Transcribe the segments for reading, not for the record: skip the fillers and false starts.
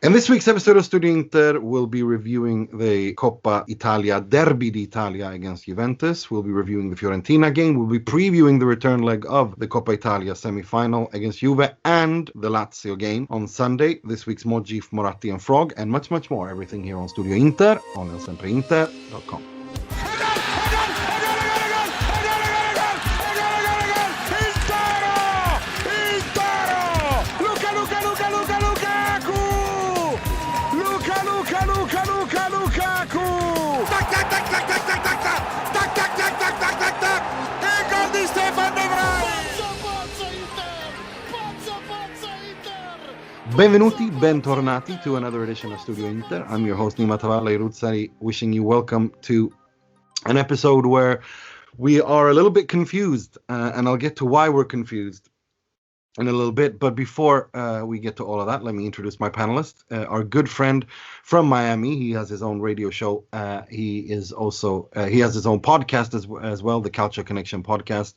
In this week's episode of StudioInter, we'll be reviewing the Coppa Italia Derby d'Italia against Juventus. We'll be reviewing the Fiorentina game. We'll be previewing the return leg of the Coppa Italia semi-final against Juve and the Lazio game on Sunday. This week's Moggi, Moratti and Frog, and much, much more. Everything here on StudioInter on SempreInter.com. Benvenuti, bentornati to another edition of Studio Inter. I'm your host Nima Ruzzari, wishing you welcome to an episode where we are a little bit confused, and I'll get to why we're confused in a little bit. But before we get to all of that, let me introduce my panelist, our good friend from Miami. He has his own radio show. He has his own podcast as well, the Calcio Connection podcast,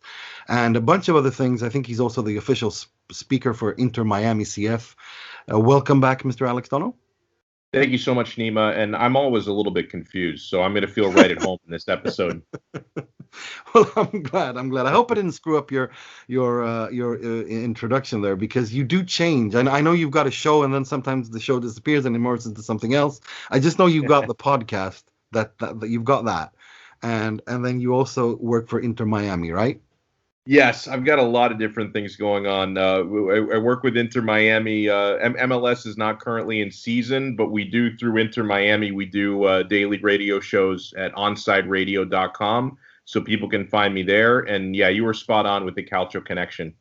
and a bunch of other things. I think he's also the official speaker for Inter Miami CF. Welcome back, Mr. Alex Donno. Thank you so much, Nima. And I'm always a little bit confused, so I'm going to feel right at home in this episode. Well, I'm glad. I hope I didn't screw up your introduction there, because you do change. And I know you've got a show, and then sometimes the show disappears and it morphs into something else. I just know you've got the podcast that you've got that, and then you also work for Inter Miami, right? Yes, I've got a lot of different things going on. I work with Inter Miami. MLS is not currently in season, but we do, through Inter Miami, we do daily radio shows at onsideradio.com, so people can find me there. And yeah, you were spot on with the Calcio Connection.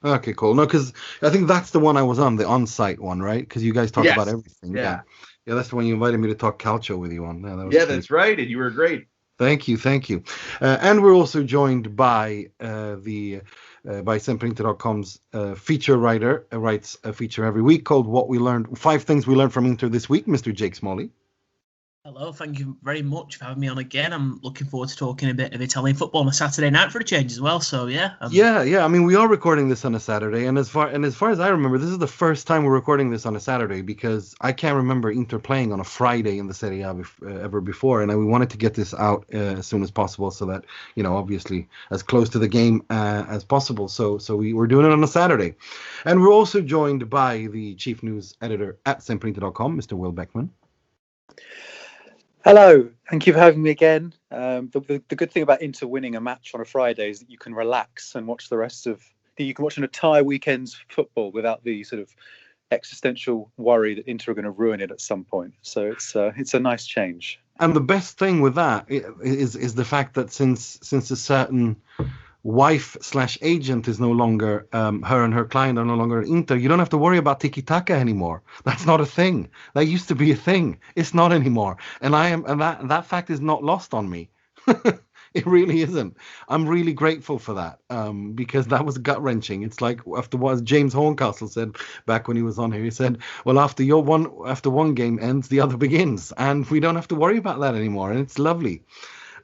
Okay, cool. No, because I think that's the one I was on, the on-site one, right? Because you guys talk about everything. Yeah, that's the one you invited me to talk Calcio with you on. That's right, and you were great. Thank you. And we're also joined by by SempreInter.com's feature writer, writes a feature every week called What We Learned, 5 Things We Learned from Inter This Week, Mr. Jake Smalley. Hello, thank you very much for having me on again. I'm looking forward to talking a bit of Italian football on a Saturday night for a change as well. So yeah. I mean, we are recording this on a Saturday, and as far as I remember, this is the first time we're recording this on a Saturday, because I can't remember Inter playing on a Friday in the Serie A ever before, and we wanted to get this out as soon as possible, so that, obviously as close to the game as possible. So we're doing it on a Saturday, and we're also joined by the chief news editor at SempreInter.com, Mr. Will Beckman. Hello, thank you for having me again. The good thing about Inter winning a match on a Friday is that you can relax and watch you can watch an entire weekend's football without the sort of existential worry that Inter are going to ruin it at some point. So it's a nice change. And the best thing with that is the fact that since a certain wife/agent is no longer, her and her client are no longer at Inter, you don't have to worry about tiki-taka anymore. That's not a thing. That used to be a thing. It's not anymore. And that fact is not lost on me. It really isn't. I'm really grateful for that, because that was gut-wrenching. It's like after what James Horncastle said back when he was on here. He said, well, after one game ends, the other begins. And we don't have to worry about that anymore. And it's lovely.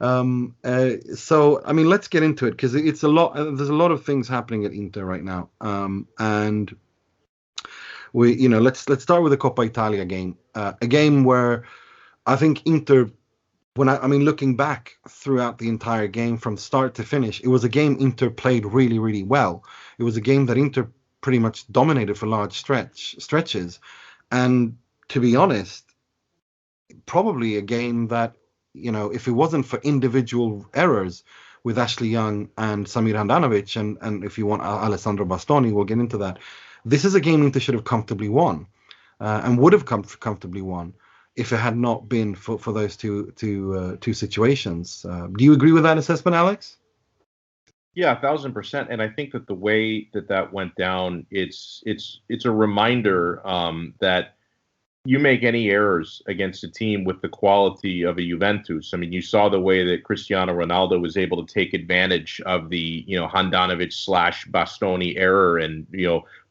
So I mean, let's get into it, because it's a lot. There's a lot of things happening at Inter right now, and let's start with the Coppa Italia game, a game where I think Inter, looking back throughout the entire game from start to finish, it was a game Inter played really, really well. It was a game that Inter pretty much dominated for large stretches, and to be honest, probably a game that, if it wasn't for individual errors with Ashley Young and Samir Handanovic, and if you want Alessandro Bastoni, we'll get into that. This is a game Inter should have comfortably won, and would have comfortably won if it had not been for those two situations. Do you agree with that assessment, Alex? Yeah, 1,000%. And I think that the way that went down, it's a reminder that you make any errors against a team with the quality of a Juventus. I mean, you saw the way that Cristiano Ronaldo was able to take advantage of the, Handanovic / Bastoni error and,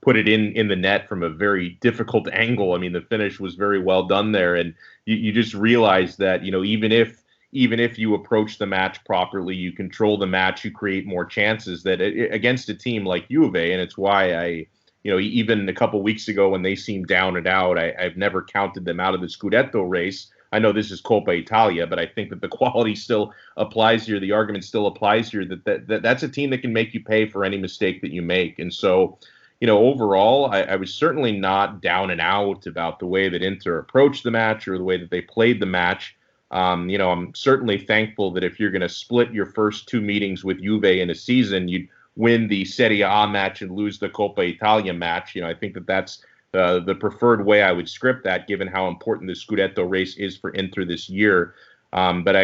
put it in the net from a very difficult angle. I mean, the finish was very well done there. And you just realize that, even if you approach the match properly, you control the match, you create more chances, that against a team like Juve. And it's why even a couple weeks ago when they seemed down and out, I've never counted them out of the Scudetto race. I know this is Coppa Italia, but I think that the quality still applies here. The argument still applies here that's a team that can make you pay for any mistake that you make. And so, overall, I was certainly not down and out about the way that Inter approached the match or the way that they played the match. I'm certainly thankful that if you're going to split your first two meetings with Juve in a season, you'd win the Serie A match and lose the Coppa Italia match. I think that's the preferred way I would script that, given how important the Scudetto race is for Inter this year. But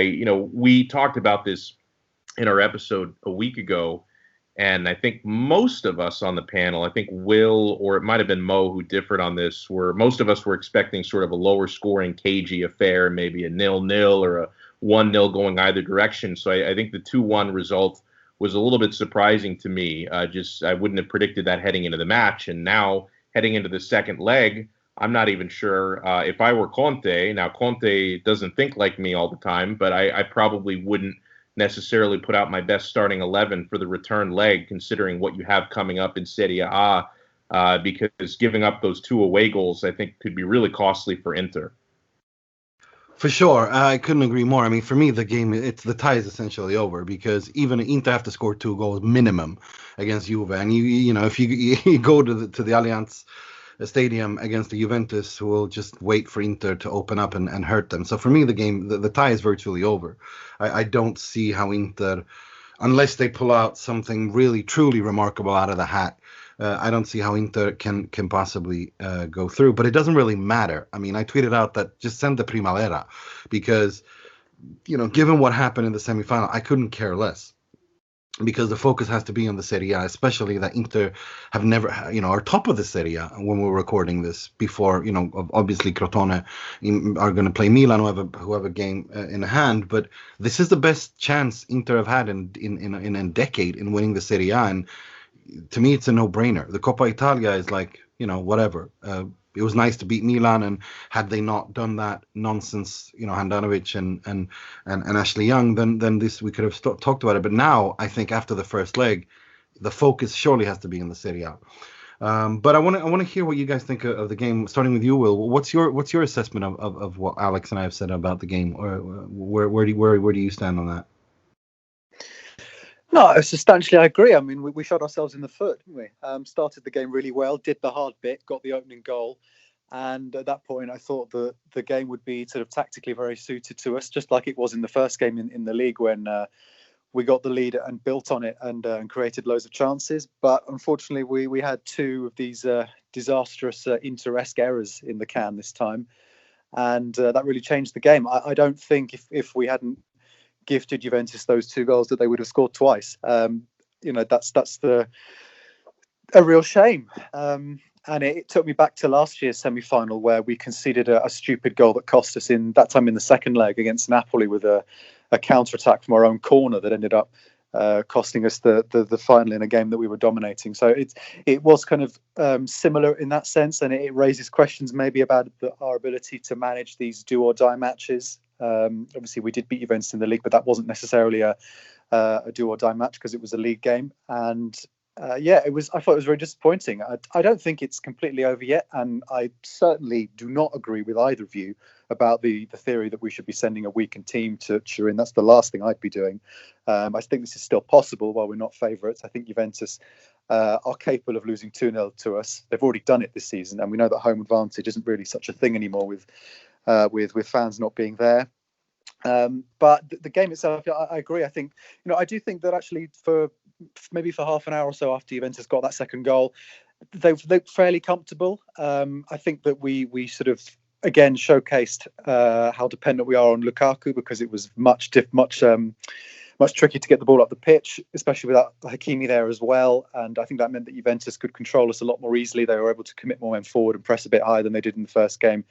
we talked about this in our episode a week ago, and I think most of us on the panel, I think Will, or it might have been Mo who differed on this, most of us were expecting sort of a lower scoring, cagey affair, maybe a 0-0 or a 1-0 going either direction. So I think the 2-1 result was a little bit surprising to me. I wouldn't have predicted that heading into the match. And now, heading into the second leg, I'm not even sure if I were Conte. Now, Conte doesn't think like me all the time, but I probably wouldn't necessarily put out my best starting 11 for the return leg, considering what you have coming up in Serie A, because giving up those 2 away goals, I think, could be really costly for Inter. For sure. I couldn't agree more. I mean, for me, the tie is essentially over, because even Inter have to score 2 goals minimum against Juve. And if you go to the Allianz Stadium against the Juventus, who will just wait for Inter to open up and hurt them. So for me, the tie is virtually over. I don't see how Inter, unless they pull out something really, truly remarkable out of the hat, I don't see how Inter can possibly go through. But it doesn't really matter. I mean, I tweeted out that just send the Primavera, because, given what happened in the semifinal, I couldn't care less, because the focus has to be on the Serie A, especially that Inter have never, are top of the Serie A when we're recording this, before, obviously Crotone are going to play Milan, who have a game in hand. But this is the best chance Inter have had in a decade in winning the Serie A. And to me, it's a no-brainer. The Coppa Italia is like, whatever. It was nice to beat Milan, and had they not done that nonsense, Handanovic and Ashley Young, then this we could have talked about it. But now, I think after the first leg, the focus surely has to be in the Serie A. But I want to hear what you guys think of the game. Starting with you, Will. What's your assessment of what Alex and I have said about the game? Or where do you stand on that? No, substantially, I agree. I mean, we shot ourselves in the foot, didn't we? Started the game really well, did the hard bit, got the opening goal. And at that point, I thought the game would be sort of tactically very suited to us, just like it was in the first game in the league, when we got the lead and built on it and created loads of chances. But unfortunately, we had 2 of these disastrous Inter-esque errors in the can this time. And that really changed the game. I don't think if we hadn't gifted Juventus those 2 goals that they would have scored twice. That's a real shame. And it took me back to last year's semi-final, where we conceded a stupid goal that cost us in the second leg against Napoli, with a counter-attack from our own corner that ended up costing us the final in a game that we were dominating. So it was kind of similar in that sense, and it raises questions maybe about our ability to manage these do-or-die matches. Obviously, we did beat Juventus in the league, but that wasn't necessarily a do-or-die match, because it was a league game. And I thought it was very disappointing. I don't think it's completely over yet, and I certainly do not agree with either of you about the theory that we should be sending a weakened team to Turin. That's the last thing I'd be doing. I think this is still possible while we're not favourites. I think Juventus are capable of losing 2-0 to us. They've already done it this season, and we know that home advantage isn't really such a thing anymore with fans not being there. But the game itself, I agree. I think, I do think that actually for half an hour or so after Juventus got that second goal, they looked fairly comfortable. I think that we sort of again showcased how dependent we are on Lukaku, because it was much trickier to get the ball up the pitch, especially without Hakimi there as well. And I think that meant that Juventus could control us a lot more easily. They were able to commit more men forward and press a bit higher than they did in the first game.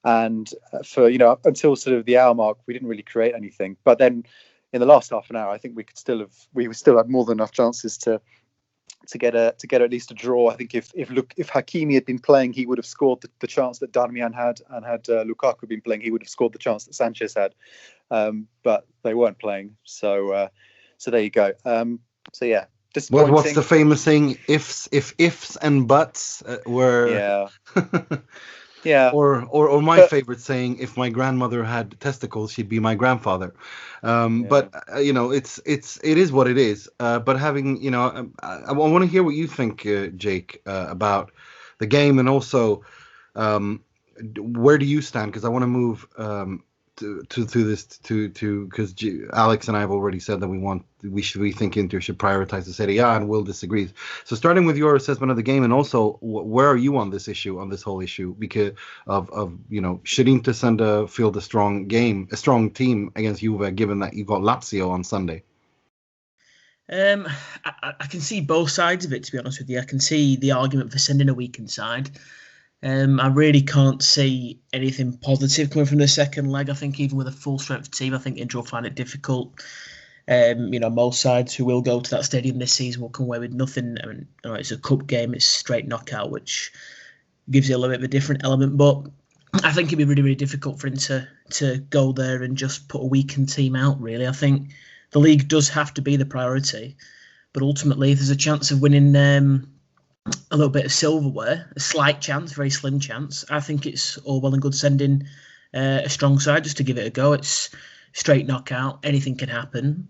And for until sort of the hour mark, we didn't really create anything. But then in the last half an hour, I think we still had more than enough chances to get at least a draw. I think if Hakimi had been playing, he would have scored the chance that Darmian had, and had Lukaku been playing, he would have scored the chance that Sanchez had. But they weren't playing, so there you go. So yeah, disappointing. What's the famous saying? If ifs and buts were. Yeah. Or my favorite saying: if my grandmother had testicles, she'd be my grandfather. But it is what it is. But having I want to hear what you think, Jake, about the game, and also where do you stand? Because I want to move to this because Alex and I have already said that we think Inter should prioritize the Serie A, and Will disagrees. So starting with your assessment of the game, and also where are you on this whole issue, because of should Inter field a strong team against Juve, given that you got Lazio on Sunday? I can see both sides of it, to be honest with you. I can see the argument for sending a weakened side. I really can't see anything positive coming from the second leg. I think even with a full strength team, I think Inter will find it difficult. Most sides who will go to that stadium this season will come away with nothing. I mean, it's a cup game, it's straight knockout, which gives you a little bit of a different element. But I think it'd be really, really difficult for Inter to go there and just put a weakened team out, really. I think the league does have to be the priority. But ultimately, if there's a chance of winning a little bit of silverware, a slight chance, very slim chance, I think it's all well and good sending a strong side just to give it a go. It's straight knockout, anything can happen.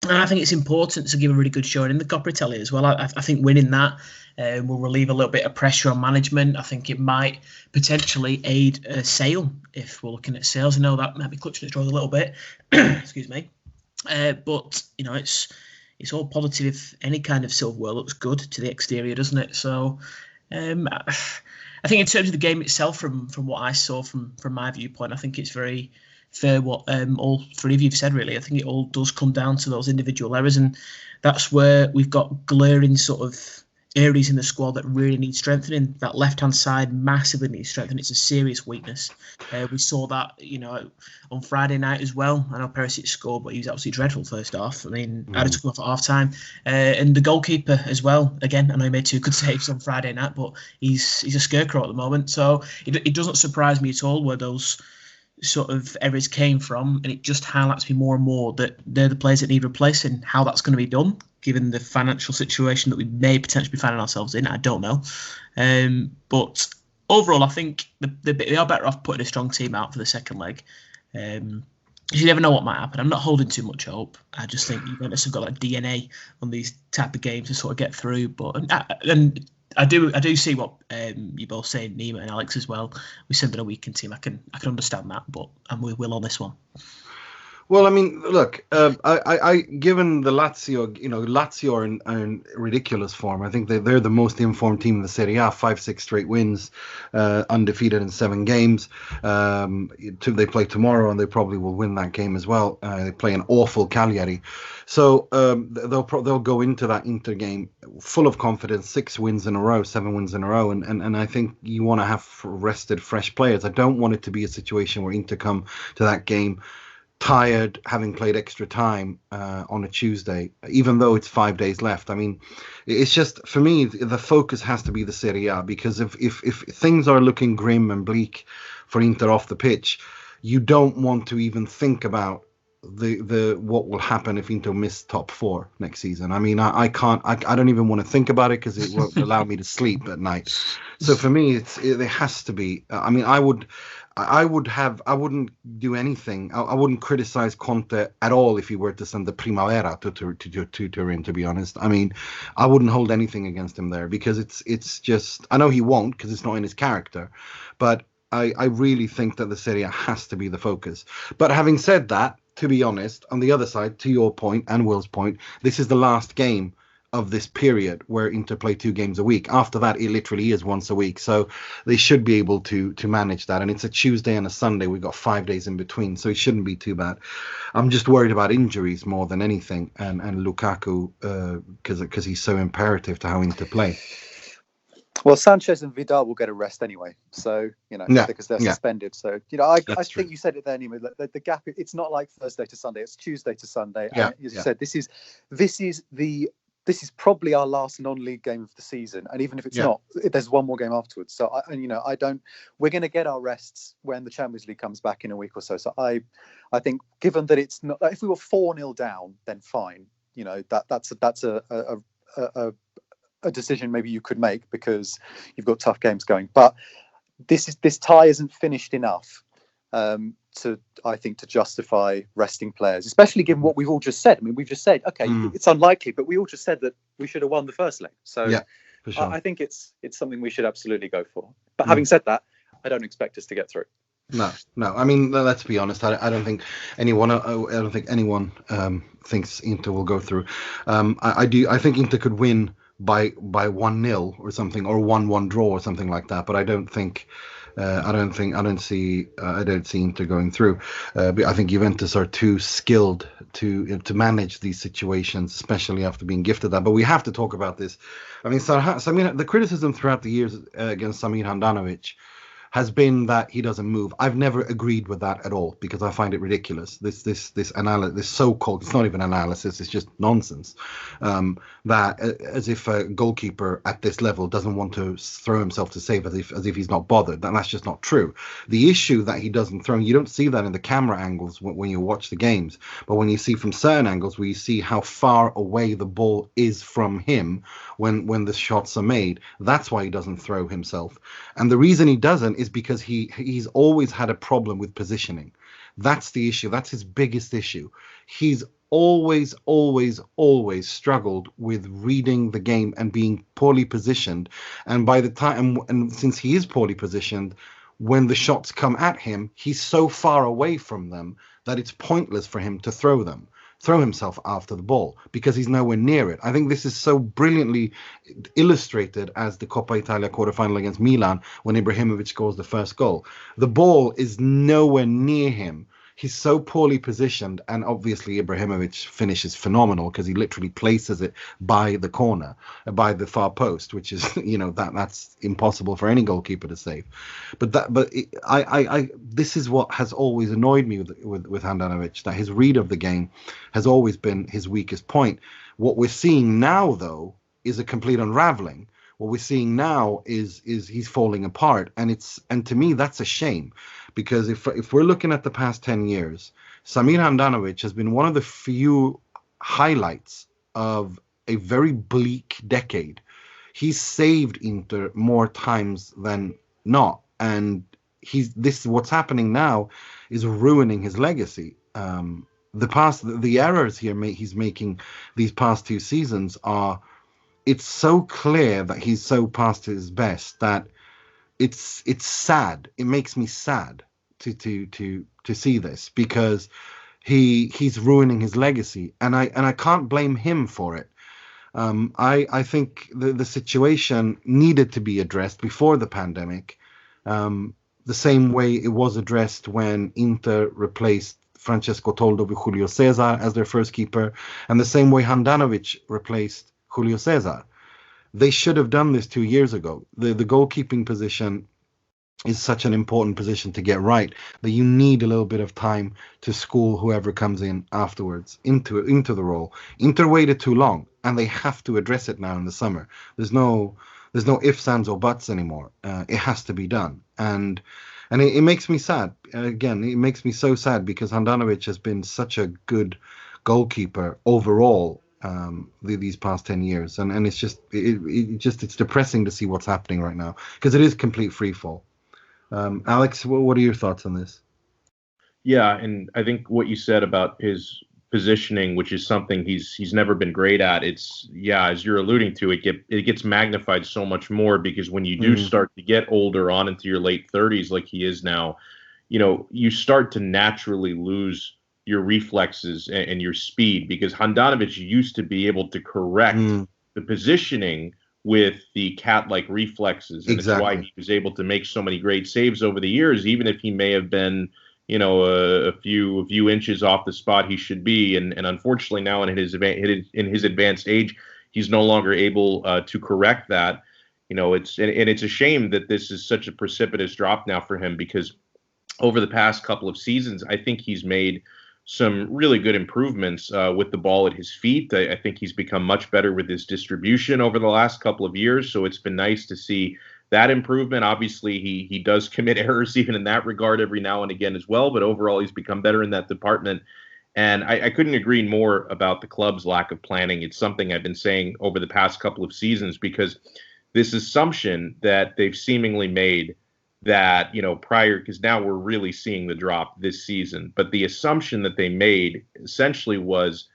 And I think it's important to give a really good showing in the Coppa Italia as well. I think winning that will relieve a little bit of pressure on management. I think it might potentially aid a sale if we're looking at sales. I know that might be clutching at straws a little bit. Excuse me. But it's all positive. If any kind of silverware looks good to the exterior, doesn't it? So I think in terms of the game itself, from what I saw from my viewpoint, I think it's very fair what all three of you have said, really. I think it all does come down to those individual errors, and that's where we've got glaring sort of areas in the squad that really need strengthening. That left-hand side massively needs strengthening. It's a serious weakness. We saw that, on Friday night as well. I know Perisic scored, but he was absolutely dreadful first half. I mean, I had to come off at half-time. And the goalkeeper as well. Again, I know he made 2 good saves on Friday night, but he's a scarecrow at the moment. So it doesn't surprise me at all where those sort of errors came from, and it just highlights me more and more that they're the players that need replacing. How that's going to be done, given the financial situation that we may potentially be finding ourselves in, I don't know. But overall, I think they are better off putting a strong team out for the second leg. You never know what might happen. I'm not holding too much hope. I just think Juventus have got that DNA on these type of games to sort of get through. But and I do see what you both say, Nima and Alex as well. We send in a weakened team. I can understand that, but I'm with Will on this one. Well, I mean, look, I given the Lazio, Lazio are in ridiculous form. I think they're the most informed team in the Serie A, 5-6 straight wins, undefeated in 7 games. They play tomorrow, and they probably will win that game as well. They play an awful Cagliari. So they'll go into that Inter game full of confidence, 6 wins in a row, 7 wins in a row. And I think you want to have rested, fresh players. I don't want it to be a situation where Inter come to that game tired, having played extra time on a Tuesday, even though it's 5 days left. I mean, it's just, for me, the focus has to be the Serie A, because if things are looking grim and bleak for Inter off the pitch, you don't want to even think about the what will happen if Inter miss top 4 next season. I mean, I don't even want to think about it, because it won't allow me to sleep at night. So for me, it has to be. I mean, I wouldn't do anything. I wouldn't criticize Conte at all if he were to send the Primavera to Turin, to be honest. I mean, I wouldn't hold anything against him there, because it's just, I know he won't, because it's not in his character, but I really think that the Serie A has to be the focus. But having said that, to be honest, on the other side, to your point and Will's point, this is the last game of this period where Inter play 2 games a week. After that, it literally is once a week. So they should be able to manage that. And it's a Tuesday and a Sunday. We've got 5 days in between, so it shouldn't be too bad. I'm just worried about injuries more than anything, and Lukaku, because he's so imperative to how Inter play. Well, Sanchez and Vidal will get a rest anyway, so because they're suspended. So I think you said it there, Nima. The gap, it's not like Thursday to Sunday; it's Tuesday to Sunday. Yeah, and as you said, this is probably our last non-league game of the season, and even if it's not, there's one more game afterwards. So we're going to get our rests when the Champions League comes back in a week or so. So I think, given that it's not, if we were 4-0 down, then fine. That's a a decision maybe you could make because you've got tough games going. But this tie isn't finished enough to justify resting players, especially given what we've all just said. I mean, we've just said, okay, it's unlikely, but we all just said that we should have won the first leg. So yeah, for sure. I think it's something we should absolutely go for. But having said that, I don't expect us to get through. No. I mean, let's be honest. I don't think anyone. Thinks Inter will go through. I do. I think Inter could win by 1-0 or something, or 1-1 draw or something like that. But I don't think. I don't see Inter going through. I think Juventus are too skilled to manage these situations, especially after being gifted that. But we have to talk about this. I mean, Samir, the criticism throughout the years against Samir Handanovic has been that he doesn't move. I've never agreed with that at all because I find it ridiculous. This so-called, it's not even analysis, it's just nonsense. That as if a goalkeeper at this level doesn't want to throw himself to save, as if he's not bothered. And that's just not true. The issue that he doesn't throw, you don't see that in the camera angles when you watch the games, but when you see from certain angles where you see how far away the ball is from him when the shots are made, that's why he doesn't throw himself. And the reason he doesn't is because he's always had a problem with positioning. That's the issue. That's his biggest issue. He's always struggled with reading the game and being poorly positioned. And by the time, and since he is poorly positioned, when the shots come at him, he's so far away from them that it's pointless for him to throw himself after the ball because he's nowhere near it. I think this is so brilliantly illustrated as the Coppa Italia quarterfinal against Milan when Ibrahimovic scores the first goal. The ball is nowhere near him. He's so poorly positioned, and obviously Ibrahimovic finishes phenomenal because he literally places it by the corner, by the far post, which is, that's impossible for any goalkeeper to save. This is what has always annoyed me with Handanovic, that his read of the game has always been his weakest point. What we're seeing now, though, is a complete unraveling. What we're seeing now is he's falling apart, and to me that's a shame, because if we're looking at the past 10 years, Samir Handanovic has been one of the few highlights of a very bleak decade. He's saved Inter more times than not, and what's happening now is ruining his legacy. The errors he's making these past two seasons it's so clear that he's so past his best that it's sad. It makes me sad to see this, because he's ruining his legacy, and I can't blame him for it. I think the situation needed to be addressed before the pandemic, the same way it was addressed when Inter replaced Francesco Toldo with Julio Cesar as their first keeper, and the same way Handanovic replaced Julio Cesar. They should have done this 2 years ago. The goalkeeping position is such an important position to get right that you need a little bit of time to school whoever comes in afterwards into the role. Inter waited too long, and they have to address it now in the summer. There's no ifs, ands, or buts anymore. It has to be done, and it makes me sad. Again, it makes me so sad because Handanovic has been such a good goalkeeper overall these past 10 years, and it's just it's depressing to see what's happening right now, because it is complete free fall. Alex, what are your thoughts on this? Yeah, and I think what you said about his positioning, which is something he's never been great at, as you're alluding to, it gets magnified so much more, because when you do start to get older, on into your late 30s like he is now, you start to naturally lose your reflexes and your speed, because Handanovic used to be able to correct the positioning with the cat-like reflexes, and exactly. It's why he was able to make so many great saves over the years, even if he may have been, a few inches off the spot he should be, and unfortunately now in his advanced age, he's no longer able to correct that. It's a shame that this is such a precipitous drop now for him, because over the past couple of seasons, I think he's made some really good improvements with the ball at his feet. I think he's become much better with his distribution over the last couple of years. So it's been nice to see that improvement. Obviously, he does commit errors even in that regard every now and again as well. But overall, he's become better in that department. And I couldn't agree more about the club's lack of planning. It's something I've been saying over the past couple of seasons, because this assumption that they've seemingly made that, prior, because now we're really seeing the drop this season, but the assumption that they made essentially was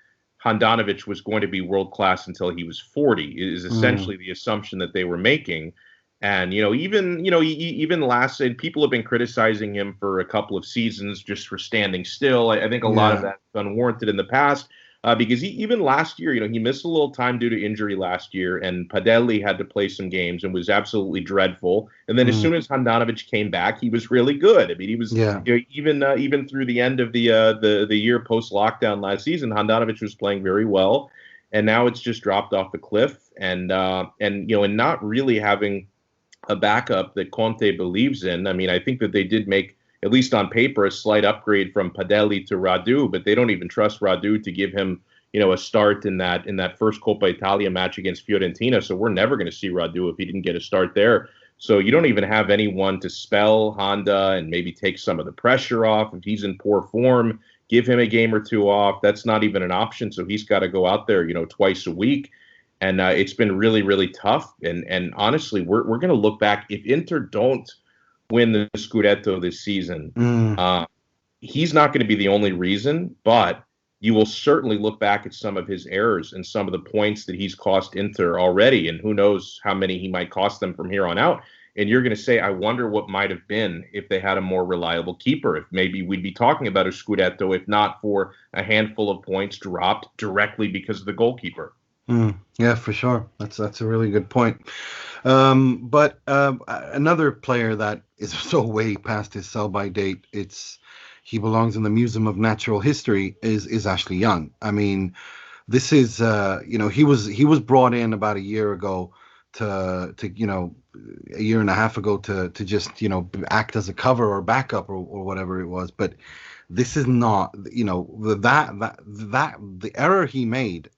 Handanovic was going to be world class until he was 40 is essentially the assumption that they were making. And, even last, and people have been criticizing him for a couple of seasons just for standing still. I think a lot of that's unwarranted in the past. Because even last year, he missed a little time due to injury last year, and Padelli had to play some games and was absolutely dreadful. And then as soon as Handanovic came back, he was really good. I mean, he was even through the end of the year post lockdown last season, Handanovic was playing very well, and now it's just dropped off the cliff. And not really having a backup that Conte believes in. I mean, I think that they did make, at least on paper, a slight upgrade from Padelli to Radu, but they don't even trust Radu to give him, a start in that first Coppa Italia match against Fiorentina. So we're never going to see Radu if he didn't get a start there. So you don't even have anyone to spell Honda and maybe take some of the pressure off. If he's in poor form, give him a game or two off. That's not even an option. So he's got to go out there, twice a week. And it's been really, really tough. And honestly, we're going to look back. If Inter don't win the Scudetto this season, he's not going to be the only reason, but you will certainly look back at some of his errors and some of the points that he's cost Inter already, and who knows how many he might cost them from here on out. And you're going to say, I wonder what might have been if they had a more reliable keeper, if maybe we'd be talking about a Scudetto, if not for a handful of points dropped directly because of the goalkeeper. Yeah, for sure. That's a really good point. But another player that is so way past his sell-by date, he belongs in the Museum of Natural History, is Ashley Young. I mean, this is he was brought in about a year ago to a year and a half ago to just act as a cover or backup or whatever it was. But this is not that the error he made.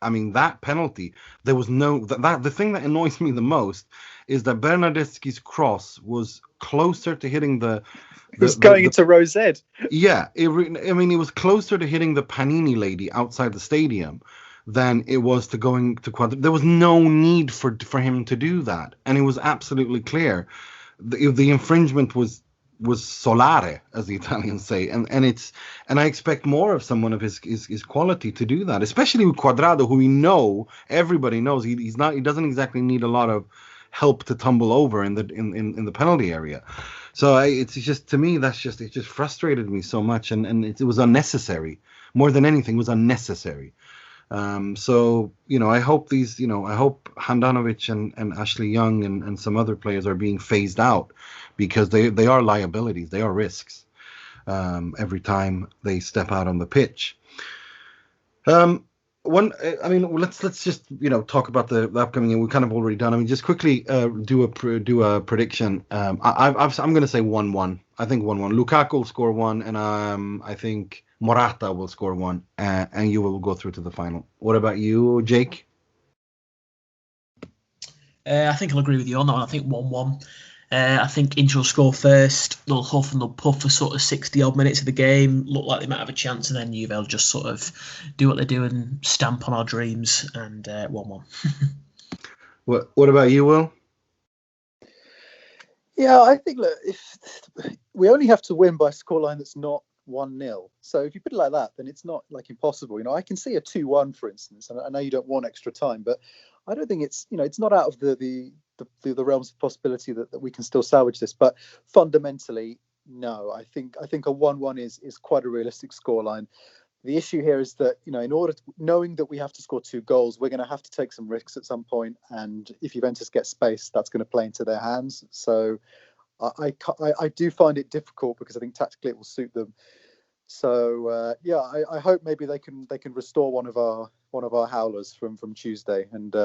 I mean, that penalty, there was the thing that annoys me the most is that Bernardeschi's cross was closer to hitting it was going into Rose Ed. Yeah. It was closer to hitting the Panini lady outside the stadium than it was to going to Quadra. There was no need for him to do that. And it was absolutely clear. The infringement was solare, as the Italians say, and I expect more of someone of his quality to do that, especially with Cuadrado, who everybody knows he doesn't exactly need a lot of help to tumble over in the penalty area. So it's just, to me, it just frustrated me so much, and it was unnecessary. More than anything, it was unnecessary. So I hope I hope Handanovic and Ashley Young and some other players are being phased out, because they are liabilities, they are risks every time they step out on the pitch. Let's just talk about the upcoming game. We've kind of already done. I mean, just quickly do a prediction. I'm going to say 1-1. I think 1-1. Lukaku will score 1, and I think Moratti will score 1, and you will go through to the final. What about you, Jake? I think I'll agree with you on that one. I think 1-1. I think Inter will score first. They'll huff and they'll puff for sort of 60-odd minutes of the game. Look like they might have a chance, and then Juve will just sort of do what they do and stamp on our dreams, and 1-1. What about you, Will? Yeah, I think, look, if we only have to win by a scoreline that's not 1-0. So if you put it like that, then it's not like impossible. I can see a 2-1, for instance, and I know you don't want extra time, but I don't think it's not out of the realms of possibility that we can still salvage this. But fundamentally, no. I think a 1-1 is quite a realistic scoreline. The issue here is that in order knowing that we have to score 2 goals, we're going to have to take some risks at some point, and if Juventus get space, that's going to play into their hands. So I do find it difficult, because I think tactically it will suit them. So I hope maybe they can restore one of our howlers from Tuesday, and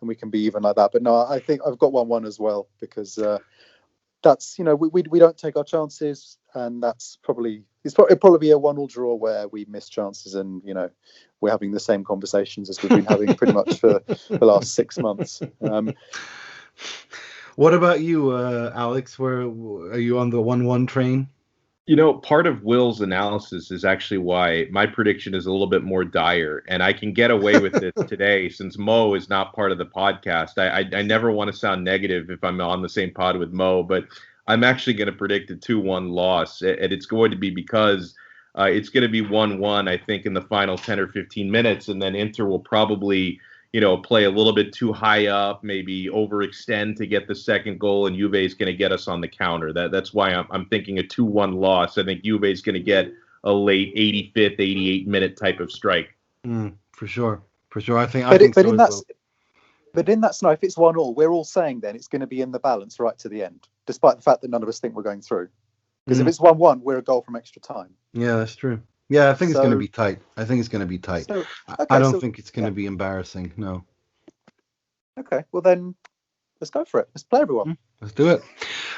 we can be even like that. But no, I think I've got 1-1 as well, because that's we don't take our chances, and that's it'll probably be a 1-1 draw where we miss chances, and we're having the same conversations as we've been having pretty much for the last 6 months. What about you, Alex? Where are you on the 1-1 train? Part of Will's analysis is actually why my prediction is a little bit more dire, and I can get away with this today since Mo is not part of the podcast. I never want to sound negative if I'm on the same pod with Mo, but I'm actually going to predict a 2-1 loss, and it's going to be because it's going to be 1-1, I think, in the final 10 or 15 minutes, and then Inter will probably, play a little bit too high up, maybe overextend to get the second goal, and Juve is going to get us on the counter. That's why I'm thinking a 2-1 loss. I think Juve is going to get a late 85th, 88-minute type of strike. For sure. I think but so in that as well. But in that scenario, if it's 1-1, we're all saying then it's going to be in the balance right to the end, despite the fact that none of us think we're going through. Because if it's 1-1, we're a goal from extra time. Yeah, that's true. Yeah, I think it's going to be tight. I don't think it's going to be embarrassing. No. Okay, well then, let's go for it. Let's play, everyone. Let's do it.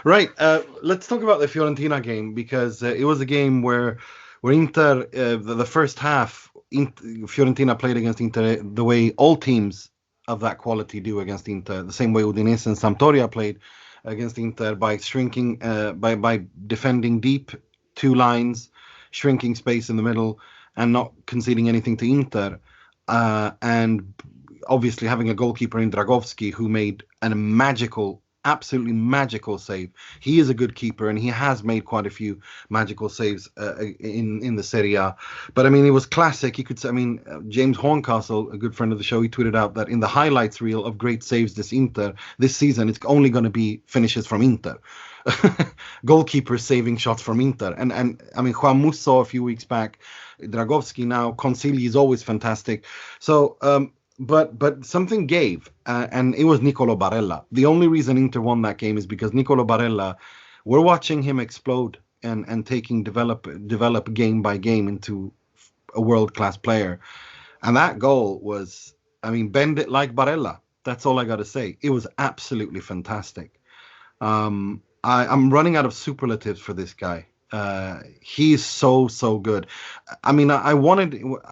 Right. Let's talk about the Fiorentina game, because it was a game where Inter, the first half, Fiorentina played against Inter the way all teams of that quality do against Inter, the same way Udinese and Sampdoria played against Inter, by shrinking, by defending deep, 2 lines, shrinking space in the middle, and not conceding anything to Inter, and obviously having a goalkeeper in Dragovski who made absolutely magical save. He is a good keeper, and he has made quite a few magical saves in the Serie A. But I mean, it was classic. You could say, James Horncastle, a good friend of the show, he tweeted out that in the highlights reel of great saves this season, it's only going to be finishes from Inter. Goalkeepers saving shots from Inter. And I mean, Juan Musso a few weeks back, Dragovski now, Consigli is always fantastic. So, but something gave, and it was Nicolo Barella. The only reason Inter won that game is because Nicolo Barella, we're watching him explode and develop game by game into a world-class player. And that goal was, bend it like Barella. That's all I got to say. It was absolutely fantastic. I'm running out of superlatives for this guy. He's so good. I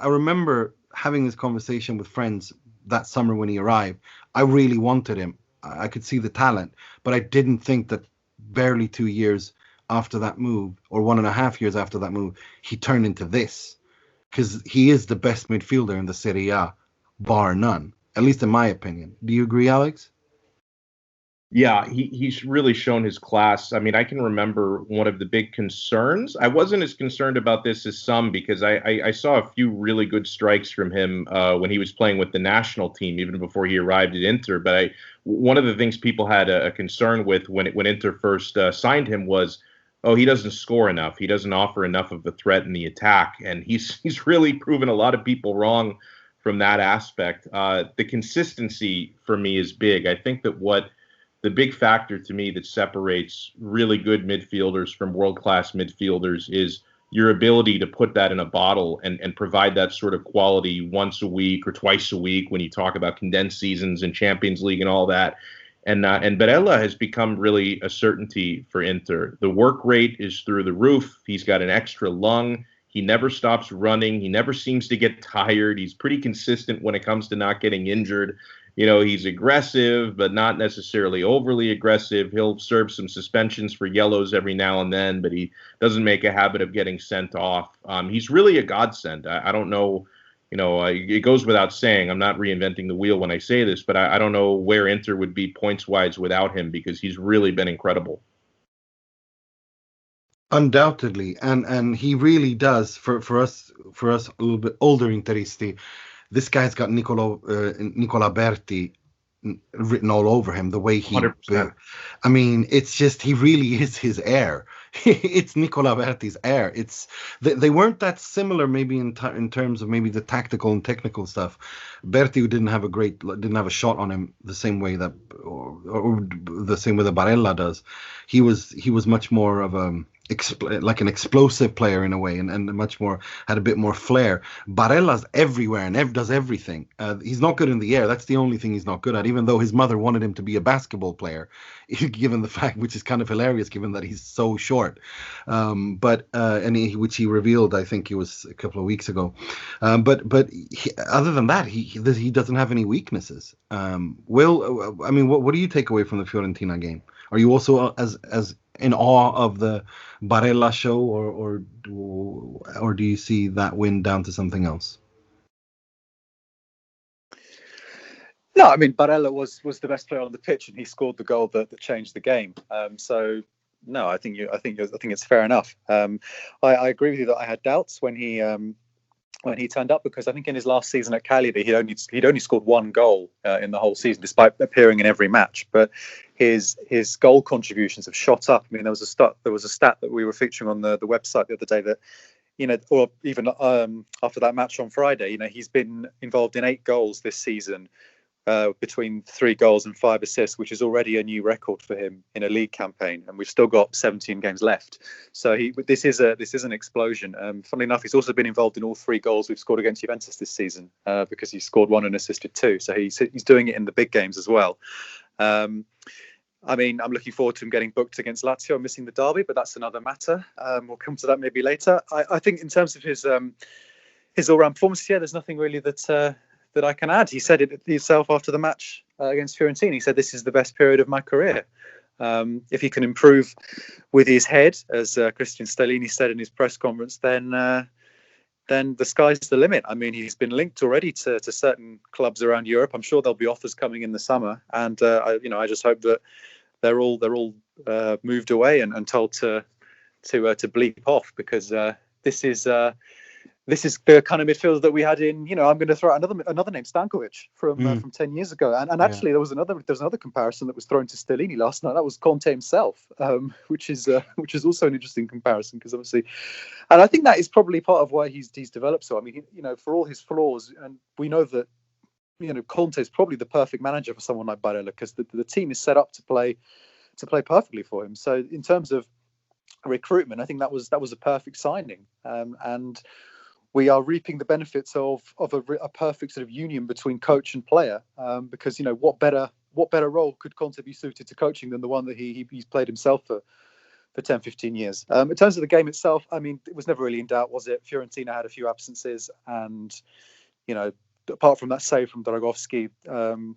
remember having this conversation with friends that summer when he arrived. I really wanted him. I could see the talent, but I didn't think that barely 2 years after that move, or 1.5 years after that move, he turned into this, because he is the best midfielder in the Serie A, bar none, at least in my opinion. Do you agree, Alex? Yeah, he's really shown his class. I mean, I can remember one of the big concerns. I wasn't as concerned about this as some, because I saw a few really good strikes from him when he was playing with the national team, even before he arrived at Inter. But one of the things people had a concern with when Inter first signed him was, he doesn't score enough. He doesn't offer enough of the threat in the attack. And he's really proven a lot of people wrong from that aspect. The consistency for me is big. I think that the big factor to me that separates really good midfielders from world-class midfielders is your ability to put that in a bottle and provide that sort of quality once a week or twice a week when you talk about condensed seasons and Champions League and all that. And Barella has become really a certainty for Inter. The work rate is through the roof. He's got an extra lung. He never stops running. He never seems to get tired. He's pretty consistent when it comes to not getting injured. He's aggressive, but not necessarily overly aggressive. He'll serve some suspensions for yellows every now and then, but he doesn't make a habit of getting sent off. He's really a godsend. I don't know, it goes without saying. I'm not reinventing the wheel when I say this, but I don't know where Inter would be points-wise without him, because he's really been incredible. Undoubtedly, and he really does, for us a little bit older Interisti. This guy's got Nicola Berti written all over him, the way he 100%. It's just, he really is his heir. It's Nicola Berti's heir. They weren't that similar, maybe in terms of maybe the tactical and technical stuff. Berti didn't have a shot on him the same way that or the same way that Barella does. He was much more of like an explosive player in a way, and much more, had a bit more flair. Barella's everywhere and does everything. He's not good in the air. That's the only thing he's not good at, even though his mother wanted him to be a basketball player, given the fact, which is kind of hilarious given that he's so short. Which he revealed, I think it was a couple of weeks ago. Other than that, he doesn't have any weaknesses. Will, what do you take away from the Fiorentina game? Are you also as in awe of the Barella show, or do you see that win down to something else? No, I mean Barella was the best player on the pitch, and he scored the goal that changed the game. So no, I think it's fair enough. I agree with you that I had doubts when he turned up, because I think in his last season at Cagliari he'd only scored one goal in the whole season, despite appearing in every match. But his goal contributions have shot up. I mean, there was a stat that we were featuring on the website the other day that, or even after that match on Friday, he's been involved in 8 goals this season. Between 3 goals and 5 assists, which is already a new record for him in a league campaign, and we've still got 17 games left. So this is an explosion. Funnily enough, he's also been involved in all 3 goals we've scored against Juventus this season, because he scored 1 and assisted 2. So he's doing it in the big games as well. I mean, I'm looking forward to him getting booked against Lazio, missing the derby, but that's another matter. We'll come to that maybe later. I think in terms of his all-round performance, there's nothing really that I can add. He said it himself after the match against Fiorentina. He said, "This is the best period of my career." If he can improve with his head, as Christian Stellini said in his press conference, then the sky's the limit. I mean, he's been linked already to certain clubs around Europe. I'm sure there'll be offers coming in the summer, and I just hope that they're all moved away and told to bleep off, because this is the kind of midfielder that we had in, I'm going to throw out another name, Stankovic from 10 years ago. And actually there was another comparison that was thrown to Stellini last night. That was Conte himself, which is also an interesting comparison, because obviously, and I think that is probably part of why he's developed. So I mean, for all his flaws, and we know that, Conte is probably the perfect manager for someone like Barella, because the team is set up to play perfectly for him. So in terms of recruitment, I think that was a perfect signing, and we are reaping the benefits of a perfect sort of union between coach and player, because what better role could Conte be suited to coaching than the one that he's played himself for 10-15 years. In terms of the game itself, I mean, it was never really in doubt, was it? Fiorentina had a few absences, and apart from that save from Dragowski, the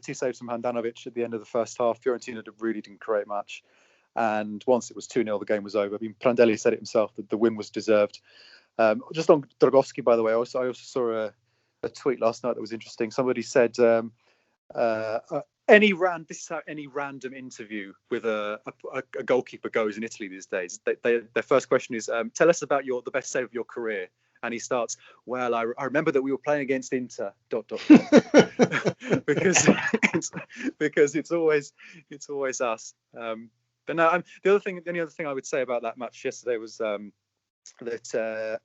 2 saves from Handanovic at the end of the first half, Fiorentina really didn't create much. And once it was 2-0, the game was over. I mean, Prandelli said it himself that the win was deserved. Just on Dragowski, by the way, I also saw a tweet last night that was interesting. Somebody said, this is how any random interview with a goalkeeper goes in Italy these days. Their first question is, tell us about the best save of your career. And he starts, well, I remember that we were playing against Inter, ... because it's always us. But no, the only other thing I would say about that match yesterday was that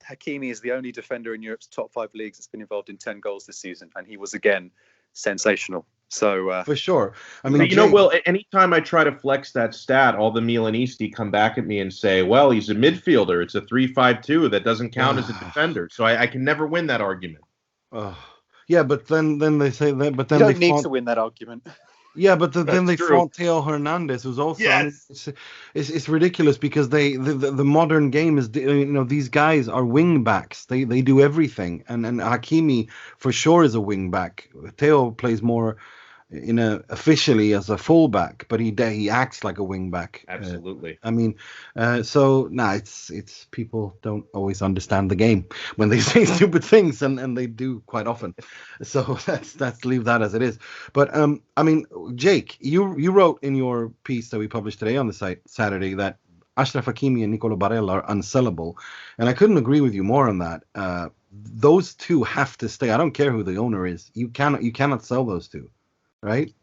Hakimi is the only defender in Europe's top 5 leagues that's been involved in 10 goals this season, and he was again sensational. So for sure. I mean, Will, anytime I try to flex that stat, all the Milanisti come back at me and say, "Well, he's a midfielder. It's a 3-5-2 that doesn't count as a defender." So I can never win that argument. Yeah, but then they say that. But then you don't need to win that argument. Yeah, but then they fought Theo Hernandez, who's also it's ridiculous, because the modern game is, these guys are wing backs. They do everything, and Hakimi for sure is a wing back. Theo plays more officially as a fullback, but he acts like a wing back. Absolutely. It's people don't always understand the game when they say stupid things, and they do quite often. So let's leave that as it is. But I mean, Jake, you wrote in your piece that we published today on the site Saturday that Achraf Hakimi and Nicolo Barella are unsellable, and I couldn't agree with you more on that. Those two have to stay. I don't care who the owner is. You cannot sell those two. Right?